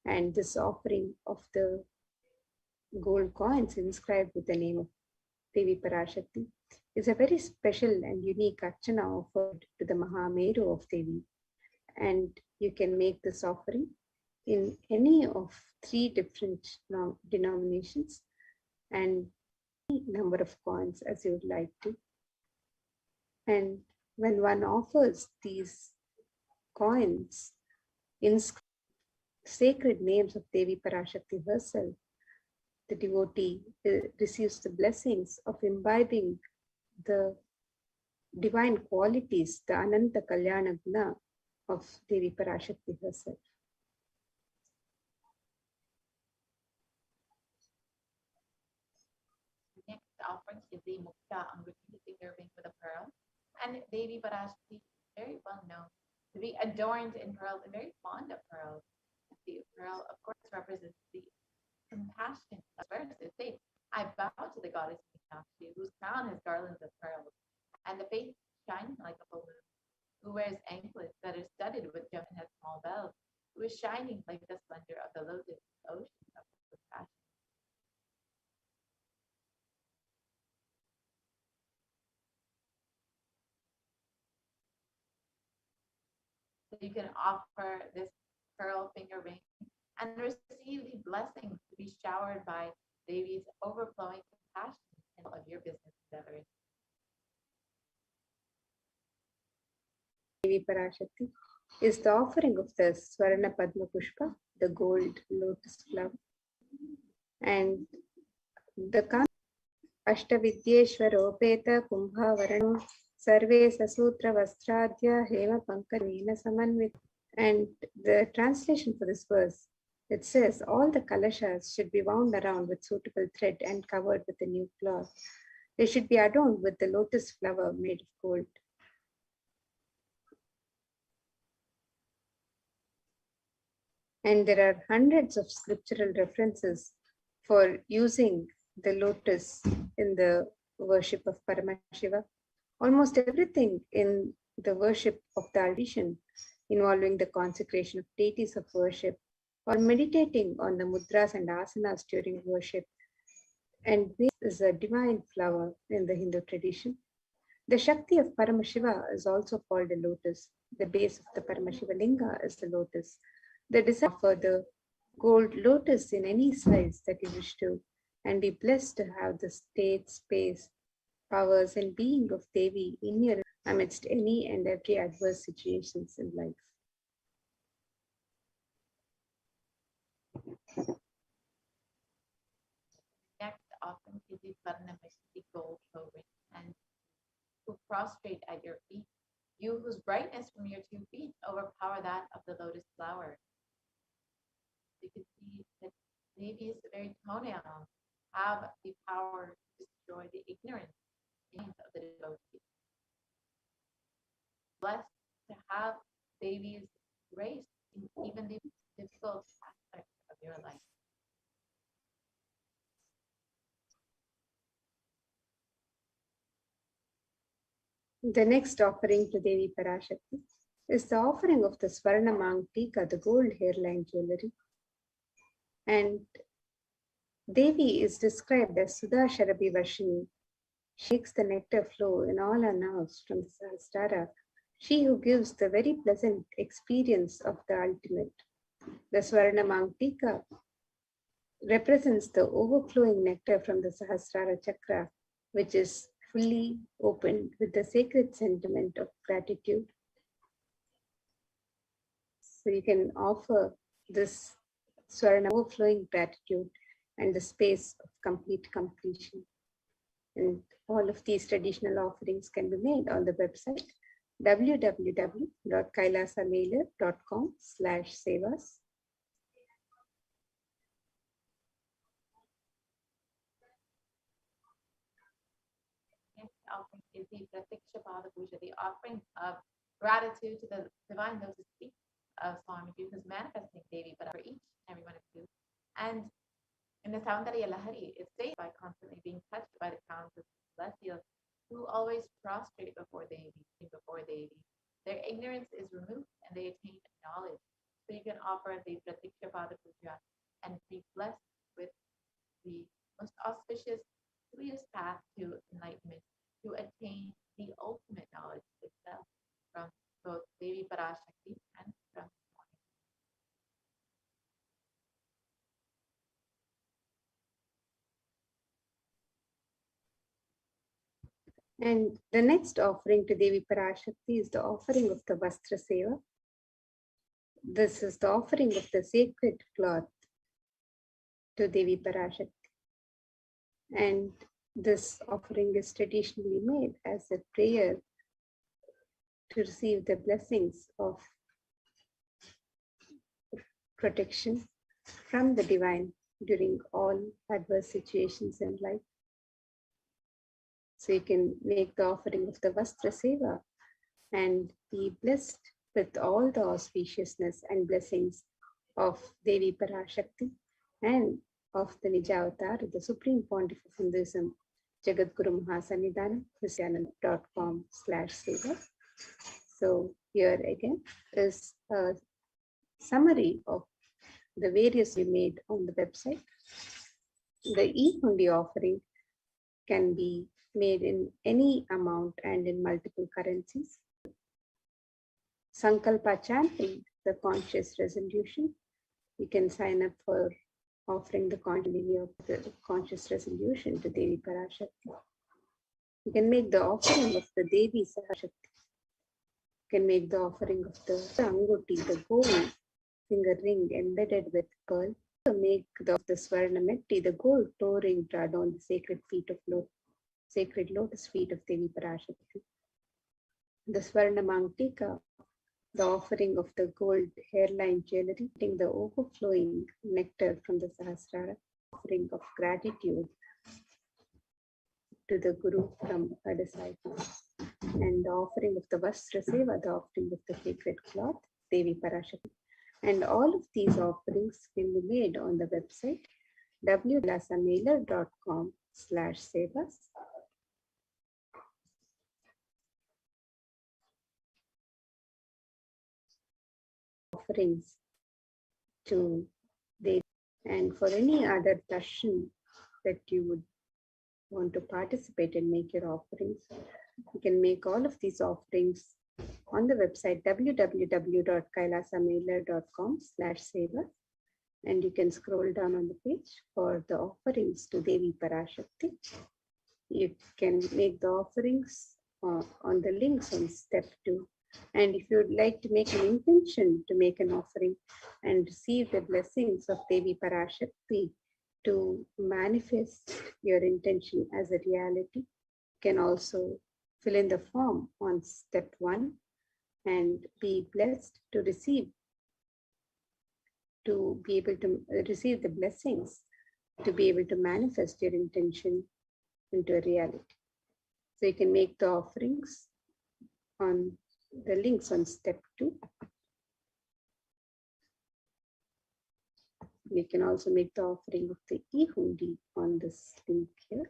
And this offering of the gold coins inscribed with the name of Devi Parashakti is a very special and unique archana offered to the Mahameru of Devi. And you can make this offering in any of 3 different denominations and any number of coins as you would like to. And when one offers these coins in sacred names of Devi Parashakti herself, the devotee receives the blessings of imbibing the divine qualities, the Ananta Kalyana Guna of Devi Parashakti herself. Next offering is the Mukta Anguti finger ring with a pearl. And Devi Parashakti is very well known to be adorned in pearls and very fond of pearls. The pearl, of course, represents the compassion of verse. It states, I bow to the goddess Meenakshi, whose crown has garlands of pearls, and the face shining like a balloon, who wears anklets that are studded with gems and has small bells, who is shining like the splendor of the lotus ocean of compassion. So you can offer this pearl finger ring and receive the blessings to be showered by Devi's overflowing compassion in all of your business endeavors. Devi Parashakti is the offering of the Swarna Padma Pushpa, the gold lotus flower, and the Ashtavidyeshwaropeta Kumbhavarano Sarve Sasutra Vastradhya Hema Pankavena Samanvit. And the translation for this verse It says all the kalashas should be wound around with suitable thread and covered with a new cloth. They should be adorned with the lotus flower made of gold. And there are hundreds of scriptural references for using the lotus in the worship of Paramashiva. Almost everything in the worship of the tradition involving the consecration of deities of worship or meditating on the mudras and asanas during worship. And this is a divine flower in the Hindu tradition. The Shakti of Paramashiva is also called a lotus. The base of the Paramashiva Linga is the lotus. The desire for the gold lotus in any size that you wish to, and be blessed to have the state, space, powers, and being of Devi in your amidst any and every adverse situations in life. Next, often is the Paramashiva gold covering, and who prostrate at your feet, you whose brightness from your 2 feet overpower that of the lotus flower. You can see that Devi's very toenails have the power to destroy the ignorance of the devotee. Blessed to have Devi's grace in even the difficult aspects of your life. The next offering to Devi Parashakti is the offering of the Swarna Mangtika, the gold hairline jewelry. And Devi is described as Sudha Sharabi Varshini. She makes the nectar flow in all her nerves from the Sahasrara, she who gives the very pleasant experience of the ultimate. The Swarna Mangtika represents the overflowing nectar from the Sahasrara Chakra, which is fully opened with the sacred sentiment of gratitude. So you can offer this Swarna overflowing gratitude and the space of complete completion. And all of these traditional offerings can be made on the website www.kailasamailer.com/sevas. Offering is the Pratiksha Pada Puja, the offering of gratitude to the divine lotus feet of Swami, who is manifesting Devi, but for each and every one of you. And in the Saundarya Lahari, it's stated by constantly being touched by the crowns of celestials who always prostrate before Devi. Their ignorance is removed and they attain knowledge. So you can offer the Pratiksha Pada Puja and be blessed with the most auspicious, sweetest path to enlightenment, to attain the ultimate knowledge itself from both Devi Parashakti and from Swami. And the next offering to Devi Parashakti is the offering of the Vastra Seva. This is the offering of the sacred cloth to Devi Parashakti. And this offering is traditionally made as a prayer to receive the blessings of protection from the divine during all adverse situations in life. So you can make the offering of the Vastra Seva and be blessed with all the auspiciousness and blessings of Devi Parashakti and of the Nijavatar, the Supreme Pontiff of Hinduism, Jagadguru Mahasannidhanam, Christianity.com/seva. So here again is a summary of the various we made on the website. The e-hundi offering can be made in any amount and in multiple currencies. Sankalpa chanting, the conscious resolution. You can sign up for offering the conscious resolution to Devi Parashakti. You can make the offering of the Devi Sahashakti. You can make the offering of the Anguti, the gold finger ring embedded with pearl. You can make the Swarna Metti, the gold toe ring to adorn the sacred lotus feet of Devi Parashakti. The Swarna Mangtika, the offering of the gold hairline jewelry, the overflowing nectar from the Sahasrara, offering of gratitude to the Guru from a disciple, and the offering of the Vastra Seva, the offering of the sacred cloth, Devi Parashakti. And all of these offerings can be made on the website www.lasamailer.com/sevas. Offerings to Devi, and for any other darshan that you would want to participate and make your offerings, you can make all of these offerings on the website www.kailasamailer.com/seva, and you can scroll down on the page for the offerings to Devi Parashakti. You can make the offerings on the links on step 2. And if you would like to make an intention to make an offering and receive the blessings of Devi Parashakti to manifest your intention as a reality, you can also fill in the form on step 1 and be blessed to receive, to be able to receive the blessings, to be able to manifest your intention into a reality. So you can make the offerings on the links on step 2. You can also make the offering of the e-hundi on this link here.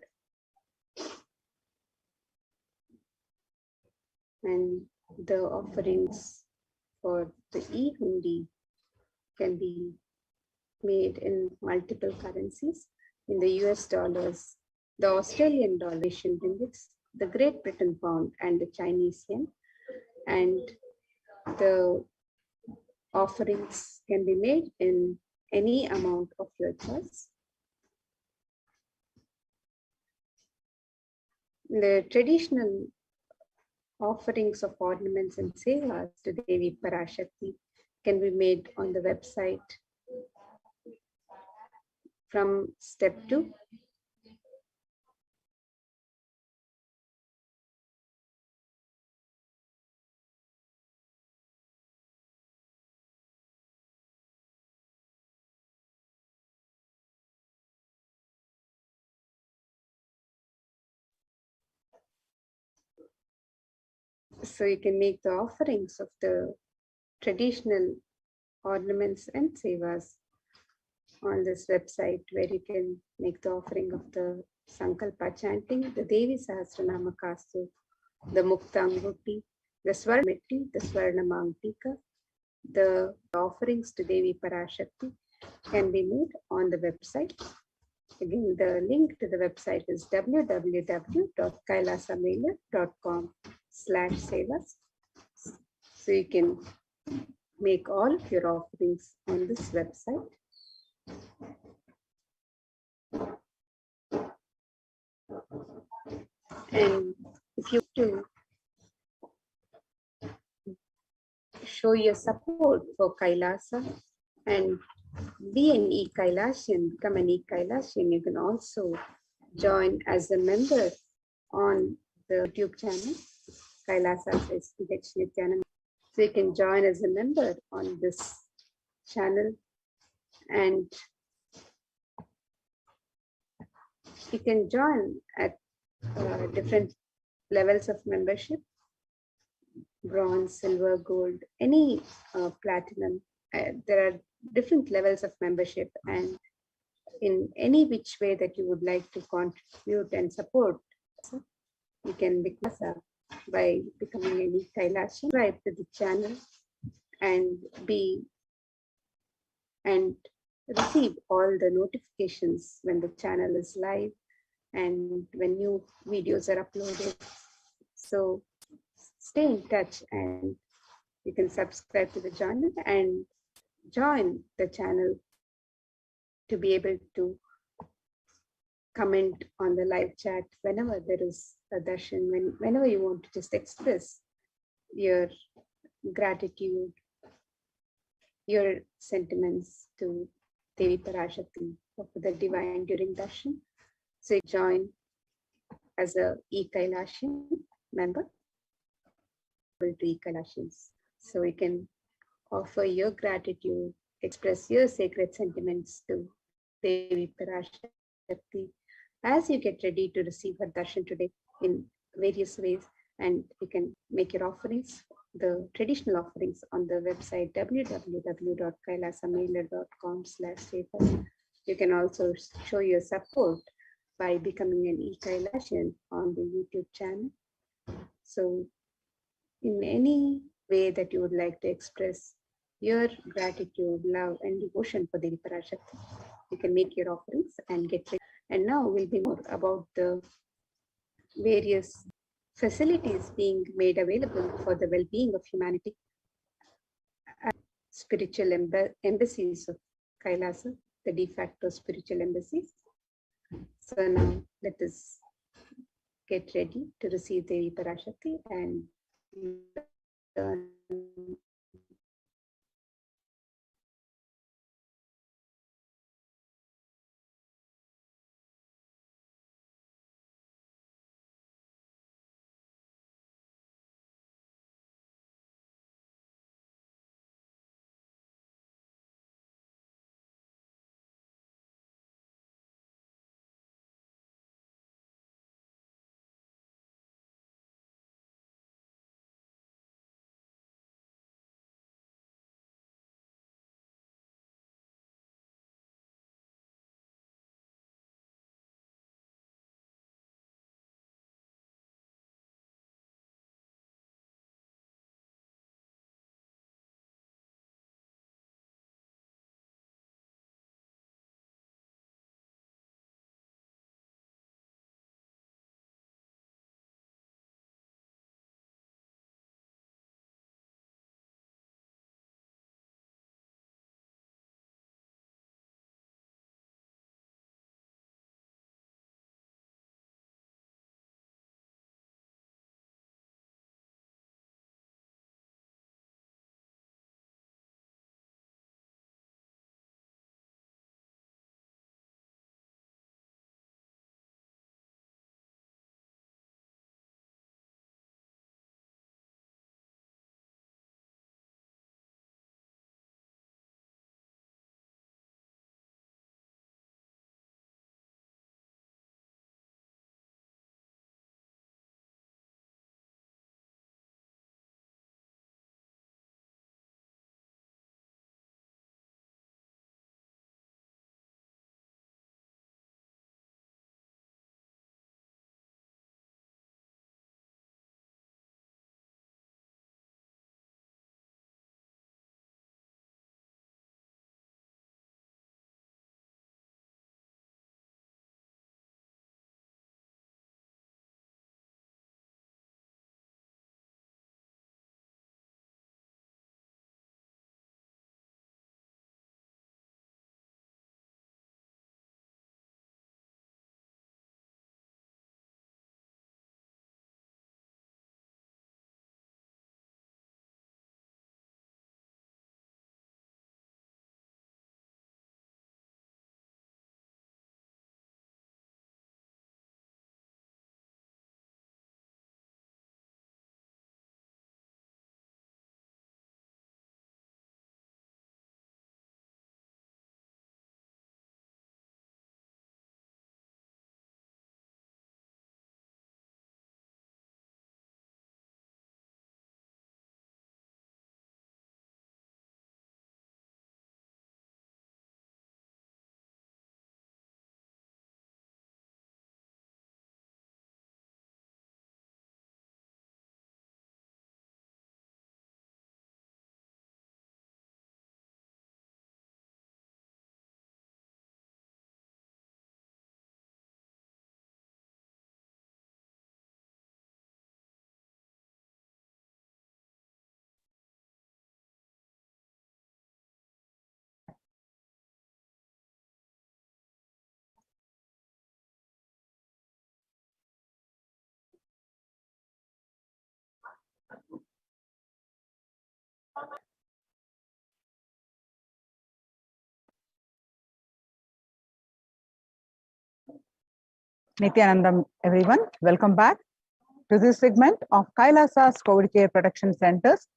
And the offerings for the e-hundi can be made in multiple currencies, in the US dollars, the Australian dollar, Asian ringgits, the Great Britain pound, and the Chinese yen. And the offerings can be made in any amount of your choice. The traditional offerings of ornaments and sevas to Devi Parashakti can be made on the website from step 2. So you can make the offerings of the traditional ornaments and sevas on this website, where you can make the offering of the Sankalpa chanting, the Devi Sahasranama Kastu, the Muktanguti, the Swarnameti, the Swarnamangtika. The offerings to Devi Parashakti can be made on the website. Again, the link to the website is www.kailasamailer.com/sevas. So you can make all of your offerings on this website. And if you to show your support for Kailasa and be an e-Kailashian, become an e-Kailashian, you can also join as a member on the YouTube channel, Kailasa's HDH Nithyananda. So you can join as a member on this channel, and you can join at different levels of membership: bronze, silver, gold, any platinum. There are different levels of membership, and in any which way that you would like to contribute and support, you can become by becoming an e-Kailashi. Subscribe to the channel and receive all the notifications when the channel is live and when new videos are uploaded. So stay in touch, and you can subscribe to the channel and join the channel to be able to comment on the live chat whenever there is a darshan, whenever you want to just express your gratitude, your sentiments to Devi Parashakti of the divine during darshan. So you join as a e-Kailashian member to e-Kailashians. So you can offer your gratitude, express your sacred sentiments to Devi Parashakti as you get ready to receive her darshan today in various ways. And you can make your offerings, the traditional offerings, on the website www.kailasamailer.com/paper. You can also show your support by becoming an e-Kailashian on the YouTube channel. So in any way that you would like to express your gratitude, love, and devotion for Devi Parashakti, you can make your offerings and get ready. And now we'll be more about the various facilities being made available for the well-being of humanity. Spiritual embassies of Kailasa, the de facto spiritual embassies. So now let us get ready to receive Devi Parashakti and learn Nithyanandam, everyone. Welcome back to this segment of Kailasa's COVID Care Protection Centers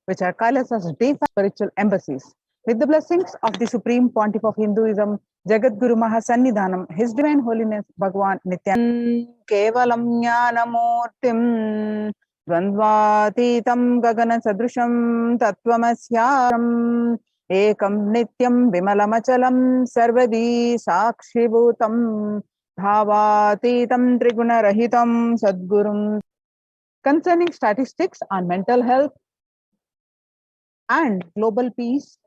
which are Kailasa's de facto spiritual embassies. With the blessings of the Supreme Pontiff of Hinduism, Jagat Guru Mahasannidhanam, His Divine Holiness Bhagwan Nithyananda Kevalam Jnanamurtim Dvandvatitam Gagana Sadrusham Tattvamasyaram Ekam Nityam Vimalamachalam Sarvadi Sakshibhutam Bhavatitam Triguna Rahitam Sadgurum. Concerning statistics on mental health and global peace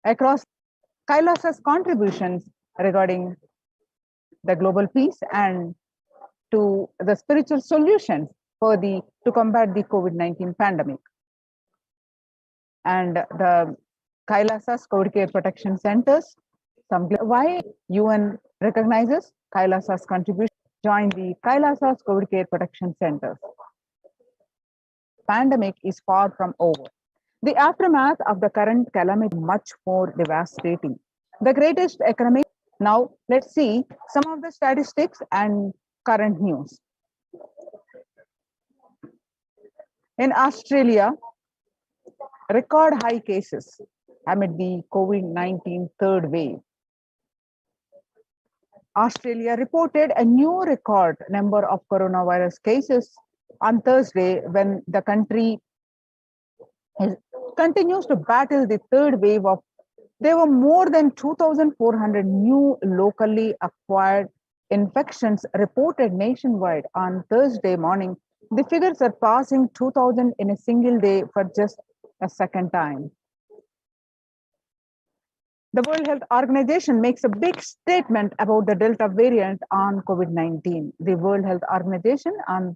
across Kailasa's contributions regarding the global peace and to the spiritual solutions to combat the COVID-19 pandemic. And the Kailasa's COVID Care Protection Centers, why UN recognizes Kailasa's contribution, join the Kailasa's COVID Care Protection Centers. Pandemic is far from over. The aftermath of the current calamity is much more devastating. The greatest economic. Now, let's see some of the statistics and current news. In Australia, record high cases amid the COVID-19 third wave. Australia reported a new record number of coronavirus cases on Thursday when the country continues to battle the third wave of. There were more than 2,400 new locally acquired infections reported nationwide on Thursday morning. The figures are passing 2,000 in a single day for just a second time. The World Health Organization makes a big statement about the Delta variant on COVID-19. The World Health Organization on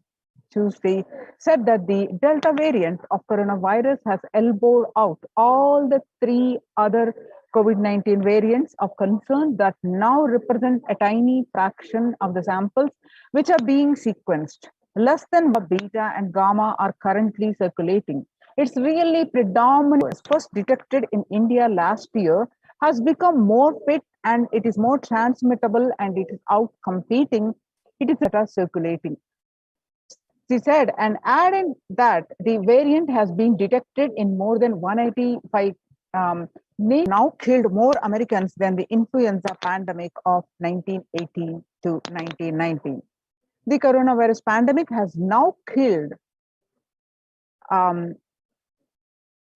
Tuesday said that the Delta variant of coronavirus has elbowed out all the three other COVID-19 variants of concern that now represent a tiny fraction of the samples which are being sequenced. Less than beta and gamma are currently circulating. It's really predominant, first detected in India last year, has become more fit and it is more transmittable and it is out competing. It is that are circulating. She said, and adding that the variant has been detected in more than 185 now killed more Americans than the influenza pandemic of 1918 to 1919. The coronavirus pandemic has now killed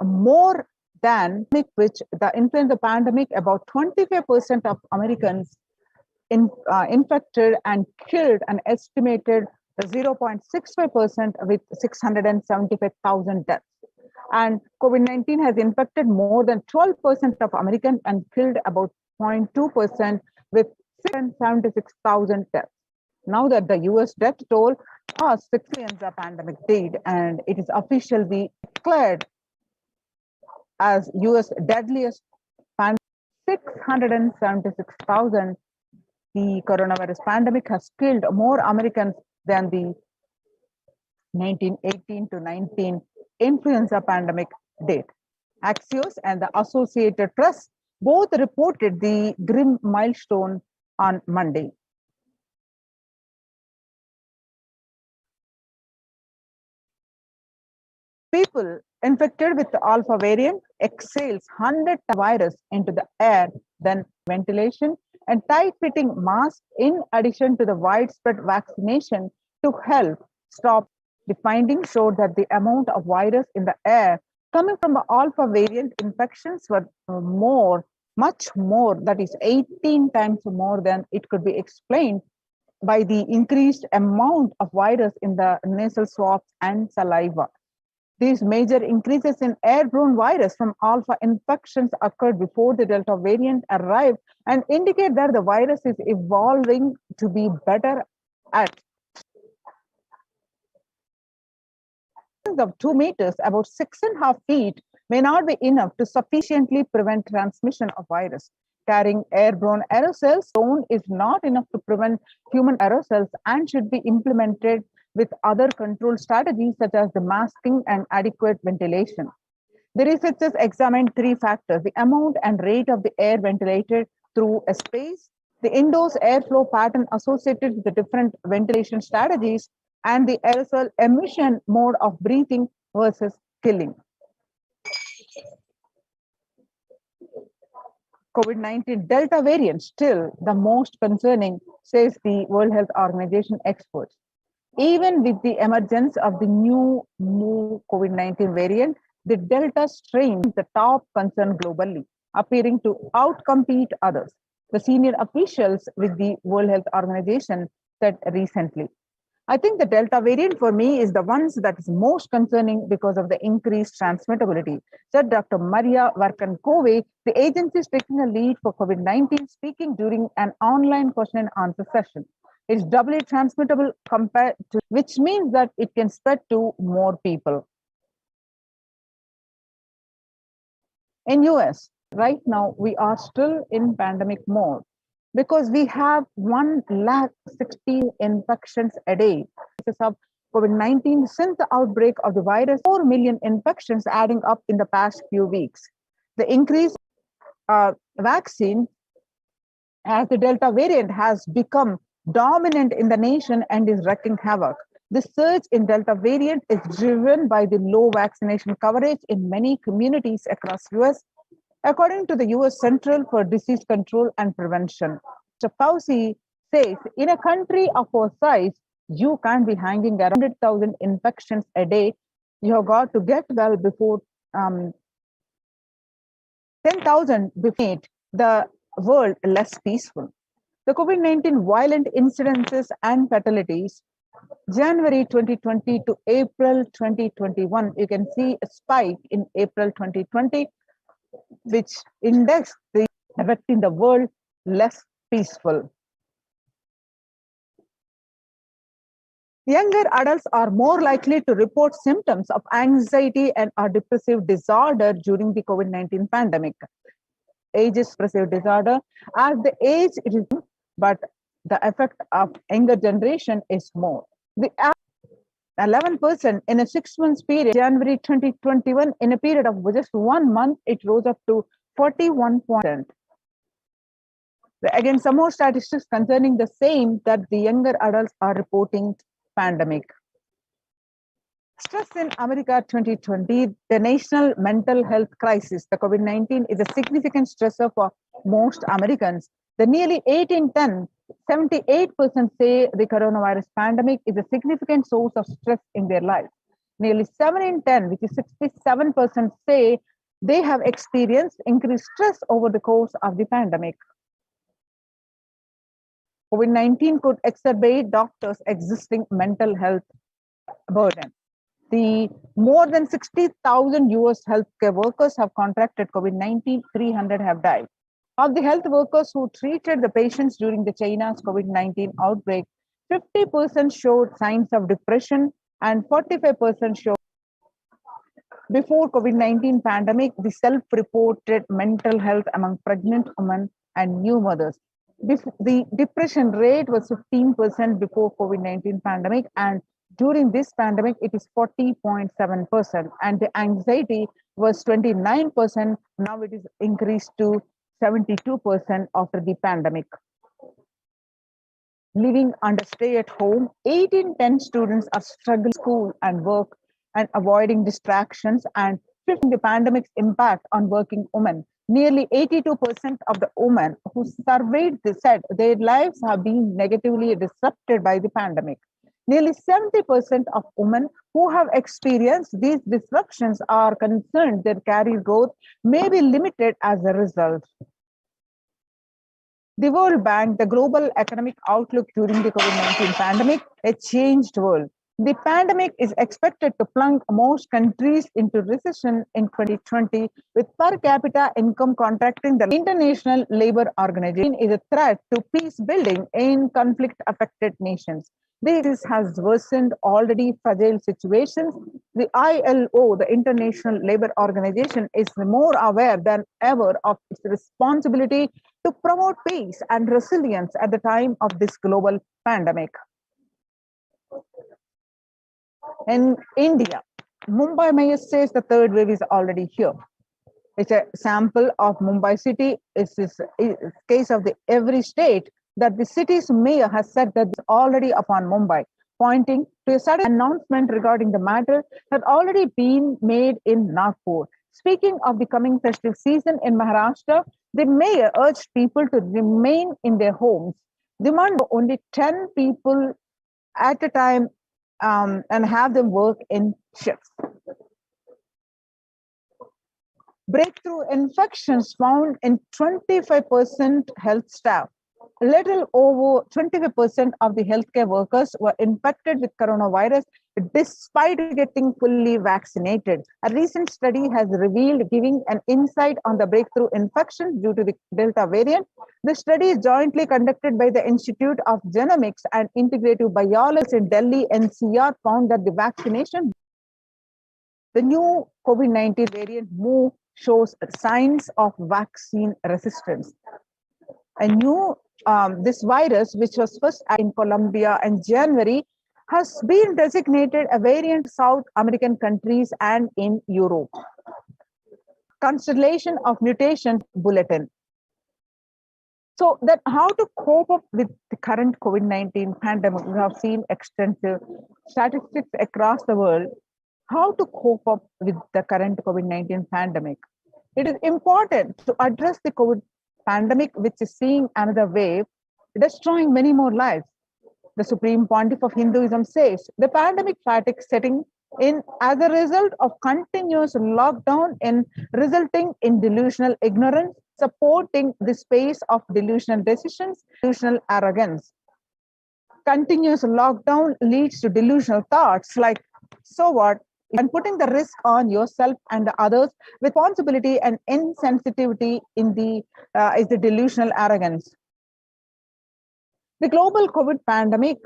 more than which the influenza pandemic, about 25% of Americans infected and killed an estimated 0.65% with 675,000 deaths. And COVID-19 has infected more than 12% of Americans and killed about 0.2% with 676,000 deaths. Now that the US death toll passed the influenza pandemic date and it is officially declared as US deadliest pandemic, 676,000, the coronavirus pandemic has killed more Americans than the 1918 to 19 influenza pandemic date. Axios and the Associated Press both reported the grim milestone on Monday. People infected with the alpha variant exhales 100 virus into the air, then ventilation and tight-fitting masks in addition to the widespread vaccination to help stop. The findings showed that the amount of virus in the air coming from the alpha variant infections were much more, that is 18 times more than it could be explained by the increased amount of virus in the nasal swabs and saliva. These major increases in airborne virus from alpha infections occurred before the Delta variant arrived and indicate that the virus is evolving to be better at of 2 meters, about 6.5 feet, may not be enough to sufficiently prevent transmission of virus. Carrying airborne aerosols alone is not enough to prevent human aerosols and should be implemented with other control strategies such as the masking and adequate ventilation. The researchers examined 3 factors: the amount and rate of the air ventilated through a space, the indoors airflow pattern associated with the different ventilation strategies, and the aerosol emission mode of breathing versus killing. COVID-19 Delta variant still the most concerning, says the World Health Organization experts. Even with the emergence of the new COVID-19 variant, the Delta strain is the top concern globally, appearing to outcompete others. The senior officials with the World Health Organization said recently. I think the Delta variant for me is the ones that is most concerning because of the increased transmittability, said Dr. Maria Varkan-Kove. The agency is taking a lead for COVID-19, speaking during an online question and answer session. It's doubly transmittable compared to, which means that it can spread to more people. In US, right now, we are still in pandemic mode because we have 116 infections a day. Cases of COVID-19 since the outbreak of the virus, 4 million infections adding up in the past few weeks. The increase vaccine as the Delta variant has become dominant in the nation and is wreaking havoc. The surge in Delta variant is driven by the low vaccination coverage in many communities across US, according to the US Central for Disease Control and Prevention. Mr. Fauci says, in a country of our size, you can't be hanging around 100,000 infections a day. You have got to get well before 10,000 before the world less peaceful. The COVID-19 violent incidences and fatalities, January 2020 to April 2021, you can see a spike in April 2020, which indexed the affecting the world less peaceful. Younger adults are more likely to report symptoms of anxiety and or depressive disorder during the COVID-19 pandemic. Age is depressive disorder. As the age it is, but the effect of younger generation is more. The 11% in a 6 months period, January 2021, in a period of just 1 month, it rose up to 41%. Again, some more statistics concerning the same, that the younger adults are reporting pandemic. Stress in America 2020, the national mental health crisis, the COVID-19 is a significant stressor for most Americans. The nearly 8 in 10, 78% say the coronavirus pandemic is a significant source of stress in their life. Nearly 7 in 10, which is 67%, say they have experienced increased stress over the course of the pandemic. COVID-19 could exacerbate doctors' existing mental health burden. The more than 60,000 US healthcare workers have contracted COVID-19, 300 have died. Of the health workers who treated the patients during the China's COVID-19 outbreak, 50% showed signs of depression and 45% showed. Before COVID-19 pandemic, the self-reported mental health among pregnant women and new mothers. The depression rate was 15% before COVID-19 pandemic, and during this pandemic, it is 40.7%, and the anxiety was 29%. Now it is increased to 72% after the pandemic. Living under stay at home, 8 in 10 students are struggling school and work and avoiding distractions, and the pandemic's impact on working women. Nearly 82% of the women who surveyed said their lives have been negatively disrupted by the pandemic. Nearly 70% of women who have experienced these disruptions are concerned their career growth may be limited as a result. The World Bank, the global economic outlook during the COVID-19 pandemic, a changed world. The pandemic is expected to plunge most countries into recession in 2020, with per capita income contracting. The International Labour Organization is a threat to peace building in conflict-affected nations. This has worsened already fragile situations. The ILO, the International Labour Organization, is more aware than ever of its responsibility to promote peace and resilience at the time of this global pandemic. In India, Mumbai Mayor says the third wave is already here. It's a sample of Mumbai city. It's a case of every state that the city's mayor has said that it's already upon Mumbai. pointing to a sudden announcement regarding the matter had already been made in Nagpur. Speaking of the coming festive season in Maharashtra, the mayor urged people to remain in their homes, demand only 10 people at a time and have them work in shifts. Breakthrough infections found in 25% health staff. Little over 25% of the healthcare workers were infected with coronavirus despite getting fully vaccinated. A recent study has revealed, giving an insight on the breakthrough infections due to the Delta variant. The study is jointly conducted by the Institute of Genomics and Integrative Biology in Delhi NCR found that the vaccination, the new COVID-19 variant Mu shows signs of vaccine resistance. This virus, which was first in Colombia in January, has been designated a variant in South American countries and in Europe. Constellation of Mutation Bulletin. So that how to cope up with the current COVID-19 pandemic, we have seen extensive statistics across the world. How to cope up with the current COVID-19 pandemic. It is important to address the COVID pandemic, which is seeing another wave, destroying many more lives. The Supreme Pontiff of Hinduism says the pandemic fatigue setting in as a result of continuous lockdown and resulting in delusional ignorance, supporting the space of delusional decisions, delusional arrogance. Continuous lockdown leads to delusional thoughts like, so what? And putting the risk on yourself and the others, responsibility and insensitivity in is the delusional arrogance. The global COVID pandemic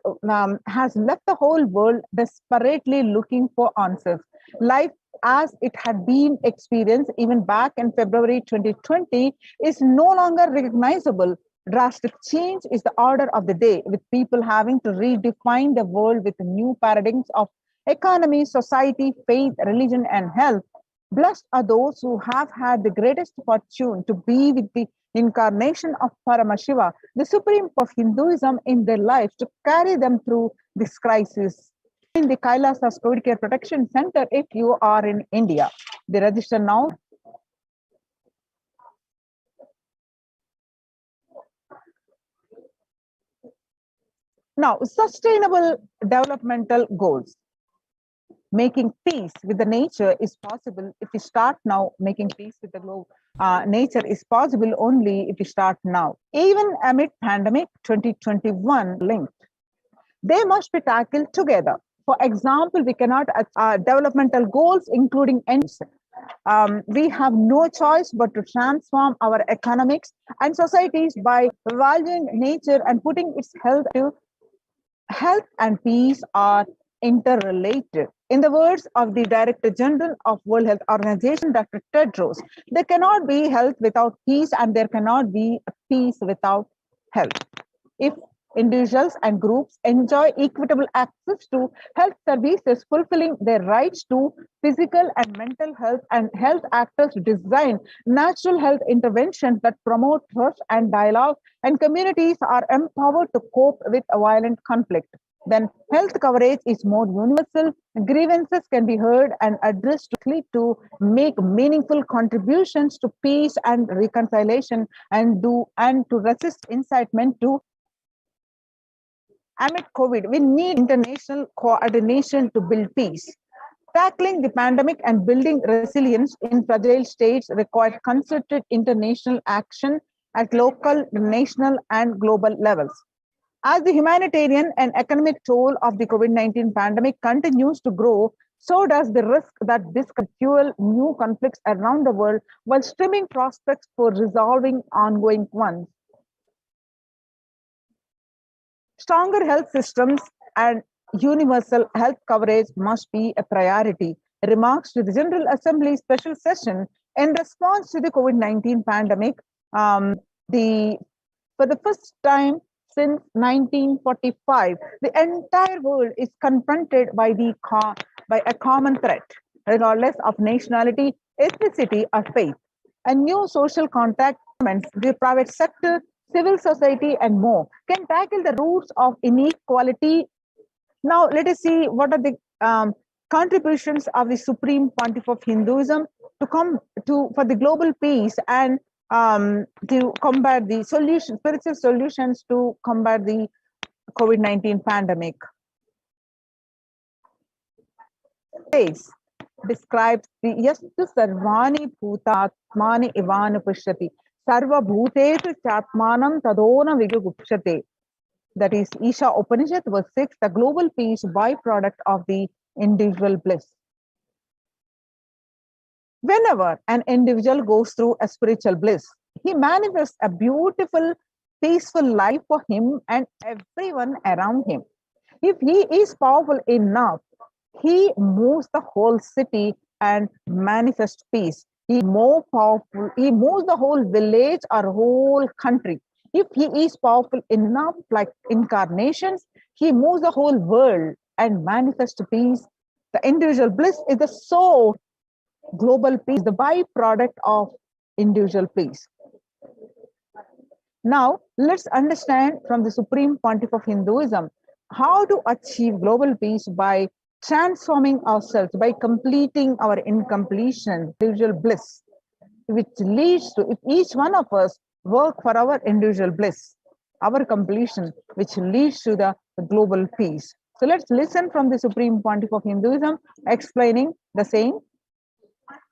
has left the whole world desperately looking for answers. Life as it had been experienced even back in February 2020 is no longer recognizable. Drastic change is the order of the day, with people having to redefine the world with new paradigms of economy, society, faith, religion, and health. Blessed are those who have had the greatest fortune to be with the incarnation of Paramashiva, the supreme of Hinduism, in their lives to carry them through this crisis. In the Kailasas COVID Care Protection Center, if you are in India, they register now. Now, sustainable developmental goals. Making peace with the nature is possible if we start now. Making peace with the globe, nature is possible only if we start now. Even amid pandemic 2021 linked, they must be tackled together. For example, we cannot developmental goals, including ends. We have no choice but to transform our economics and societies by valuing nature and putting its health to health and peace are interrelated. In the words of the Director General of World Health Organization, Dr. Tedros, there cannot be health without peace and there cannot be peace without health. If individuals and groups enjoy equitable access to health services, fulfilling their rights to physical and mental health, and health actors design natural health interventions that promote trust and dialogue, and communities are empowered to cope with a violent conflict, then health coverage is more universal, grievances can be heard and addressed to make meaningful contributions to peace and reconciliation and to resist incitement to. Amid COVID, we need international coordination to build peace. Tackling the pandemic and building resilience in fragile states require concerted international action at local, national, and global levels. As the humanitarian and economic toll of the COVID-19 pandemic continues to grow, so does the risk that this could fuel new conflicts around the world while stripping prospects for resolving ongoing ones. Stronger health systems and universal health coverage must be a priority. Remarks to the General Assembly special session in response to the COVID-19 pandemic, for the first time since 1945, the entire world is confronted by a common threat, regardless of nationality, ethnicity, or faith. A new social contact, the private sector, civil society, and more can tackle the roots of inequality Now, let us see what are the contributions of the Supreme Pontiff of Hinduism to come to for the global peace and to combat the spiritual solutions to combat the COVID-19 pandemic. Describes the yastu sarvani bhutatmani ivana pushyati sarva bhutetu chatmanam tadona vigugupshate. That is Isha Upanishad verse 6, the global peace byproduct of the individual bliss. Whenever an individual goes through a spiritual bliss, he manifests a beautiful, peaceful life for him and everyone around him. If he is powerful enough, he moves the whole city and manifests peace. He more powerful, he moves the whole village or whole country. If he is powerful enough, like incarnations, he moves the whole world and manifests peace. The individual bliss is the soul, global peace, the byproduct of individual peace. Now, let's understand from the Supreme Pontiff of Hinduism how to achieve global peace by transforming ourselves, by completing our incompletion, individual bliss, which leads to, if each one of us work for our individual bliss, our completion, which leads to the global peace. So let's listen from the Supreme Pontiff of Hinduism explaining the same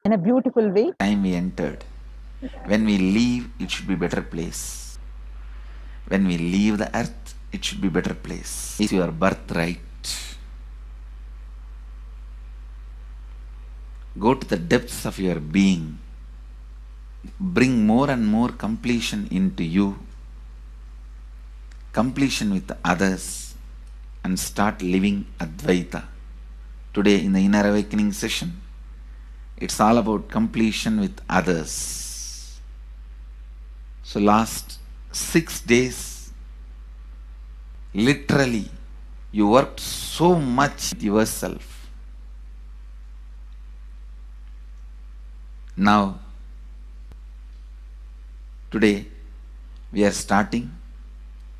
in a beautiful way. Time we entered. When we leave, it should be a better place. When we leave the earth, it should be a better place. It's your birthright. Go to the depths of your being. Bring more and more completion into you. Completion with others. And start living Advaita. Today in the Inner Awakening session, it's all about completion with others. So last 6 days, literally, you worked so much with yourself. Now, today, we are starting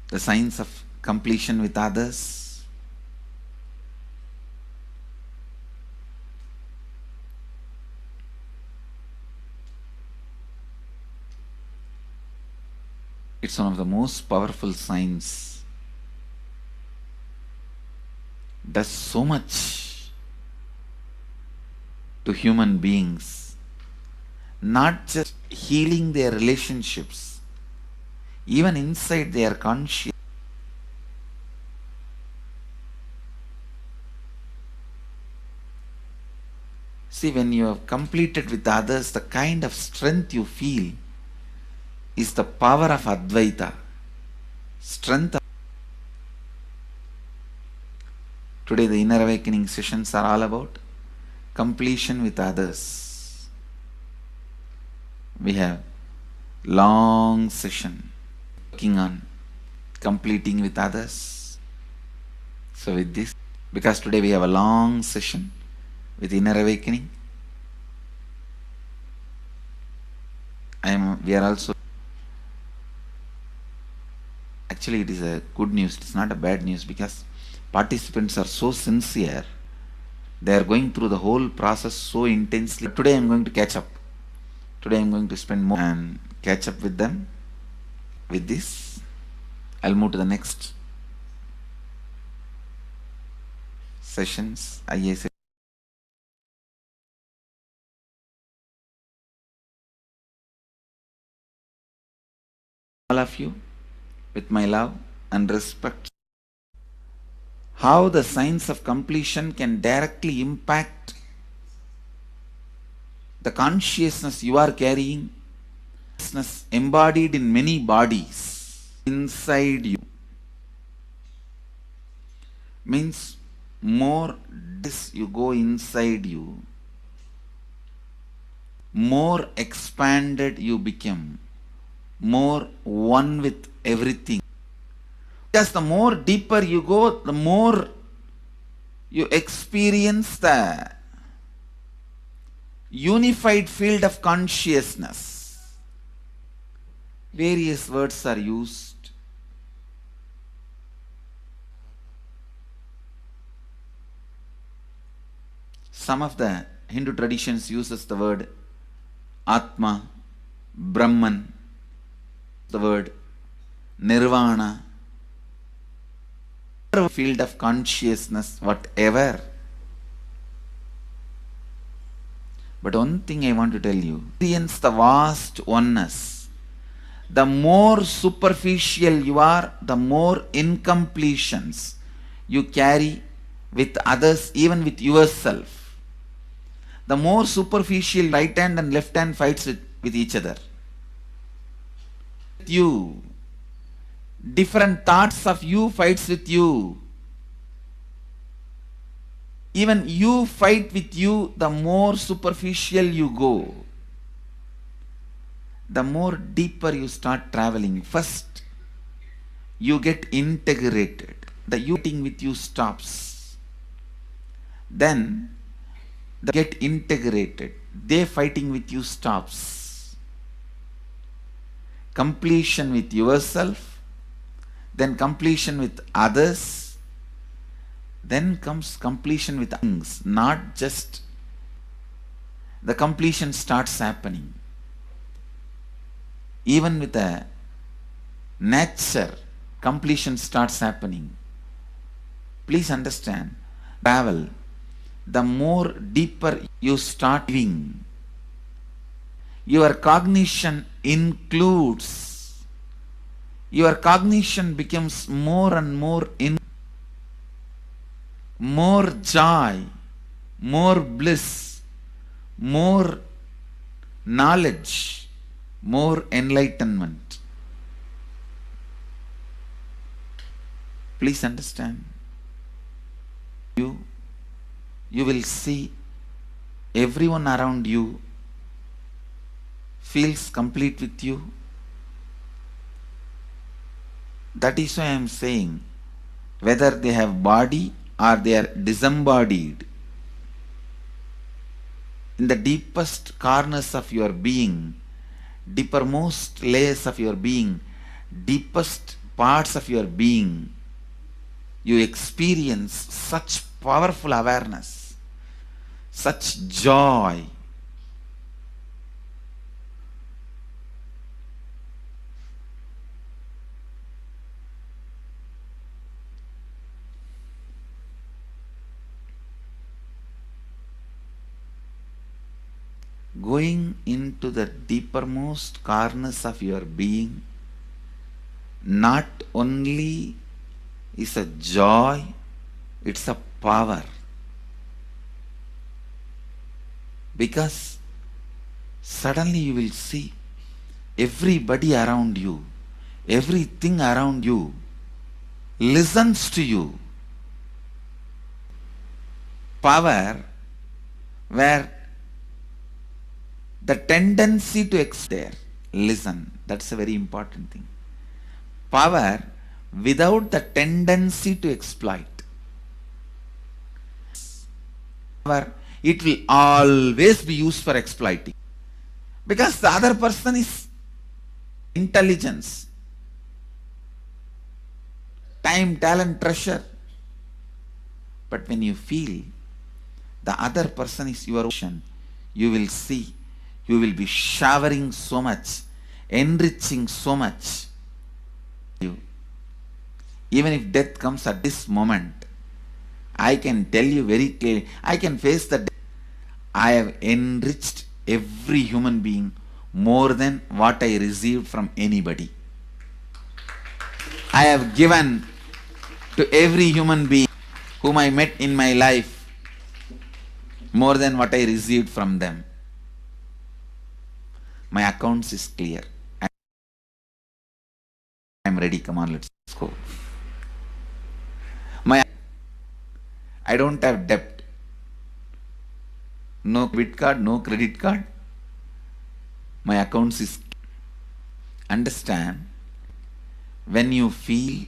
the science of completion with others. It's one of the most powerful science. Does so much to human beings. Not just healing their relationships, even inside their conscience. See, when you have completed with others, the kind of strength you feel is the power of Advaita. Strength of... Today the Inner Awakening sessions are all about completion with others. We have long session working on completing with others. So with this, because today we have a long session with Inner Awakening, we are also, actually it is a good news, it's not a bad news, because participants are so sincere. They are going through the whole process so intensely. Today I am going to catch up. Today I am going to spend more and catch up with them. With this, I'll move to the next sessions. All of you, with my love and respect, how the science of completion can directly impact the consciousness you are carrying, consciousness embodied in many bodies inside you. Means more this you go inside you, more expanded you become, more one with everything. Because the more deeper you go, the more you experience the unified field of consciousness. Various words are used. Some of the Hindu traditions uses the word Atma, Brahman, the word Nirvana, field of consciousness, whatever. But one thing I want to tell you, experience the vast oneness. The more superficial you are, the more incompletions you carry with others, even with yourself. The more superficial right hand and left hand fights with each other. You, different thoughts of you fights with you. Even you fight with you, the more superficial you go, the more deeper you start traveling. First, you get integrated. The you fighting with you stops. Then, they get integrated. They fighting with you stops. Completion with yourself, then completion with others, then comes completion with things, not just the completion starts happening. Even with the nature, completion starts happening. Please understand, travel, the more deeper you start living, your cognition includes, your cognition becomes more and more more joy, more bliss, more knowledge, more enlightenment. Please understand. You will see everyone around you feels complete with you. That is why I am saying, whether they have body or they are disembodied, in the deepest corners of your being, deepermost layers of your being, deepest parts of your being, you experience such powerful awareness, such joy. Going into the deepermost corners of your being not only is a joy, it's a power. Because suddenly you will see everybody around you, everything around you listens to you. Power where the tendency to there, listen, that's a very important thing. Power without the tendency to exploit. Power, it will always be used for exploiting. Because the other person is intelligence, time, talent, treasure. But when you feel the other person is your ocean, you will see, you will be showering so much, enriching so much. Even if death comes at this moment, I can tell you very clearly, I can face the death. I have enriched every human being more than what I received from anybody. I have given to every human being whom I met in my life more than what I received from them. My accounts is clear. I am ready. Come on, let's go. I don't have debt. No debit card, no credit card. My accounts is. Understand, when you feel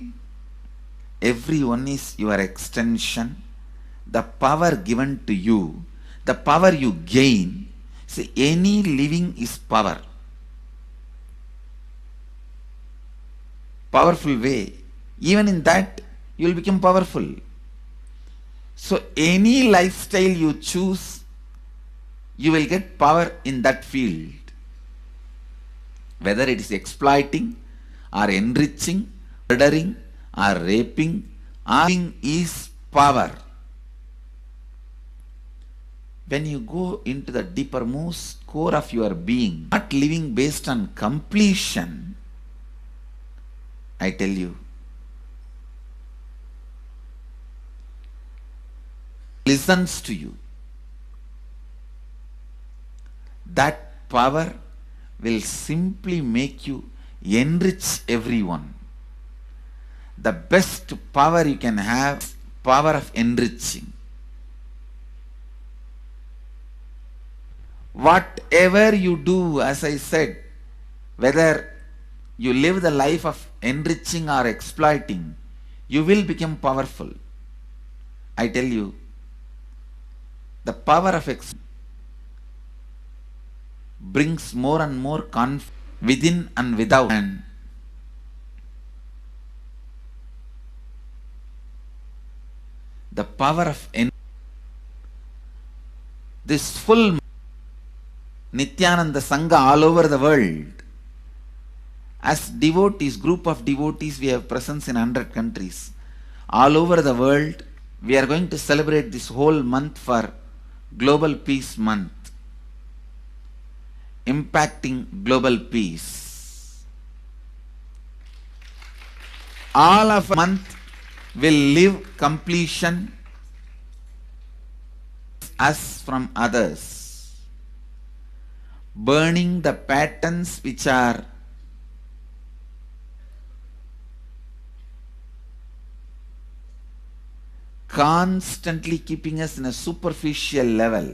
everyone is your extension, the power given to you, the power you gain, see, any living is power. Powerful way. Even in that, you will become powerful. So any lifestyle you choose, you will get power in that field. Whether it is exploiting or enriching, murdering or raping, is power. When you go into the deepermost core of your being, not living based on completion, I tell you, listens to you. That power will simply make you enrich everyone. The best power you can have is power of enriching. Whatever you do, as I said, whether you live the life of enriching or exploiting, you will become powerful. I tell you, the power of brings more and more confidence within and without. And the power of this full Nithyananda Sangha all over the world. As devotees, group of devotees, we have presence in 100 countries. All over the world, we are going to celebrate this whole month for Global Peace Month. Impacting global peace. All of a month will live completion us from others. Burning the patterns which are constantly keeping us in a superficial level.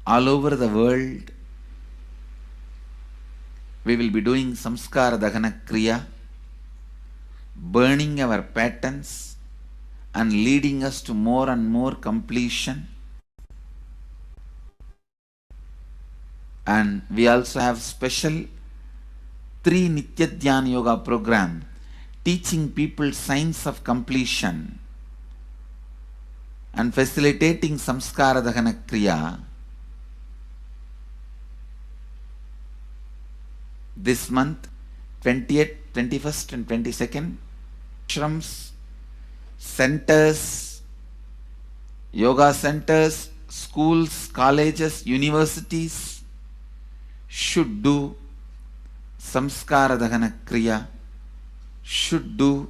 All over the world, we will be doing samskara dahana kriya, burning our patterns and leading us to more and more completion. And we also have special 3 Nitya Dhyana Yoga program teaching people science of completion and facilitating samskara dahana kriya. This month, 20th, 21st and 22nd, ashrams, centers, yoga centers, schools, colleges, universities should do samskara dahana kriya, should do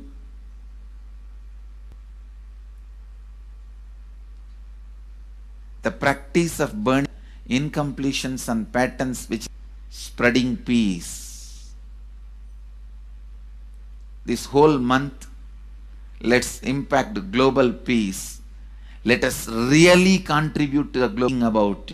the practice of burning incompletions and patterns which spreading peace. This whole month, let's impact global peace. Let us really contribute to the global about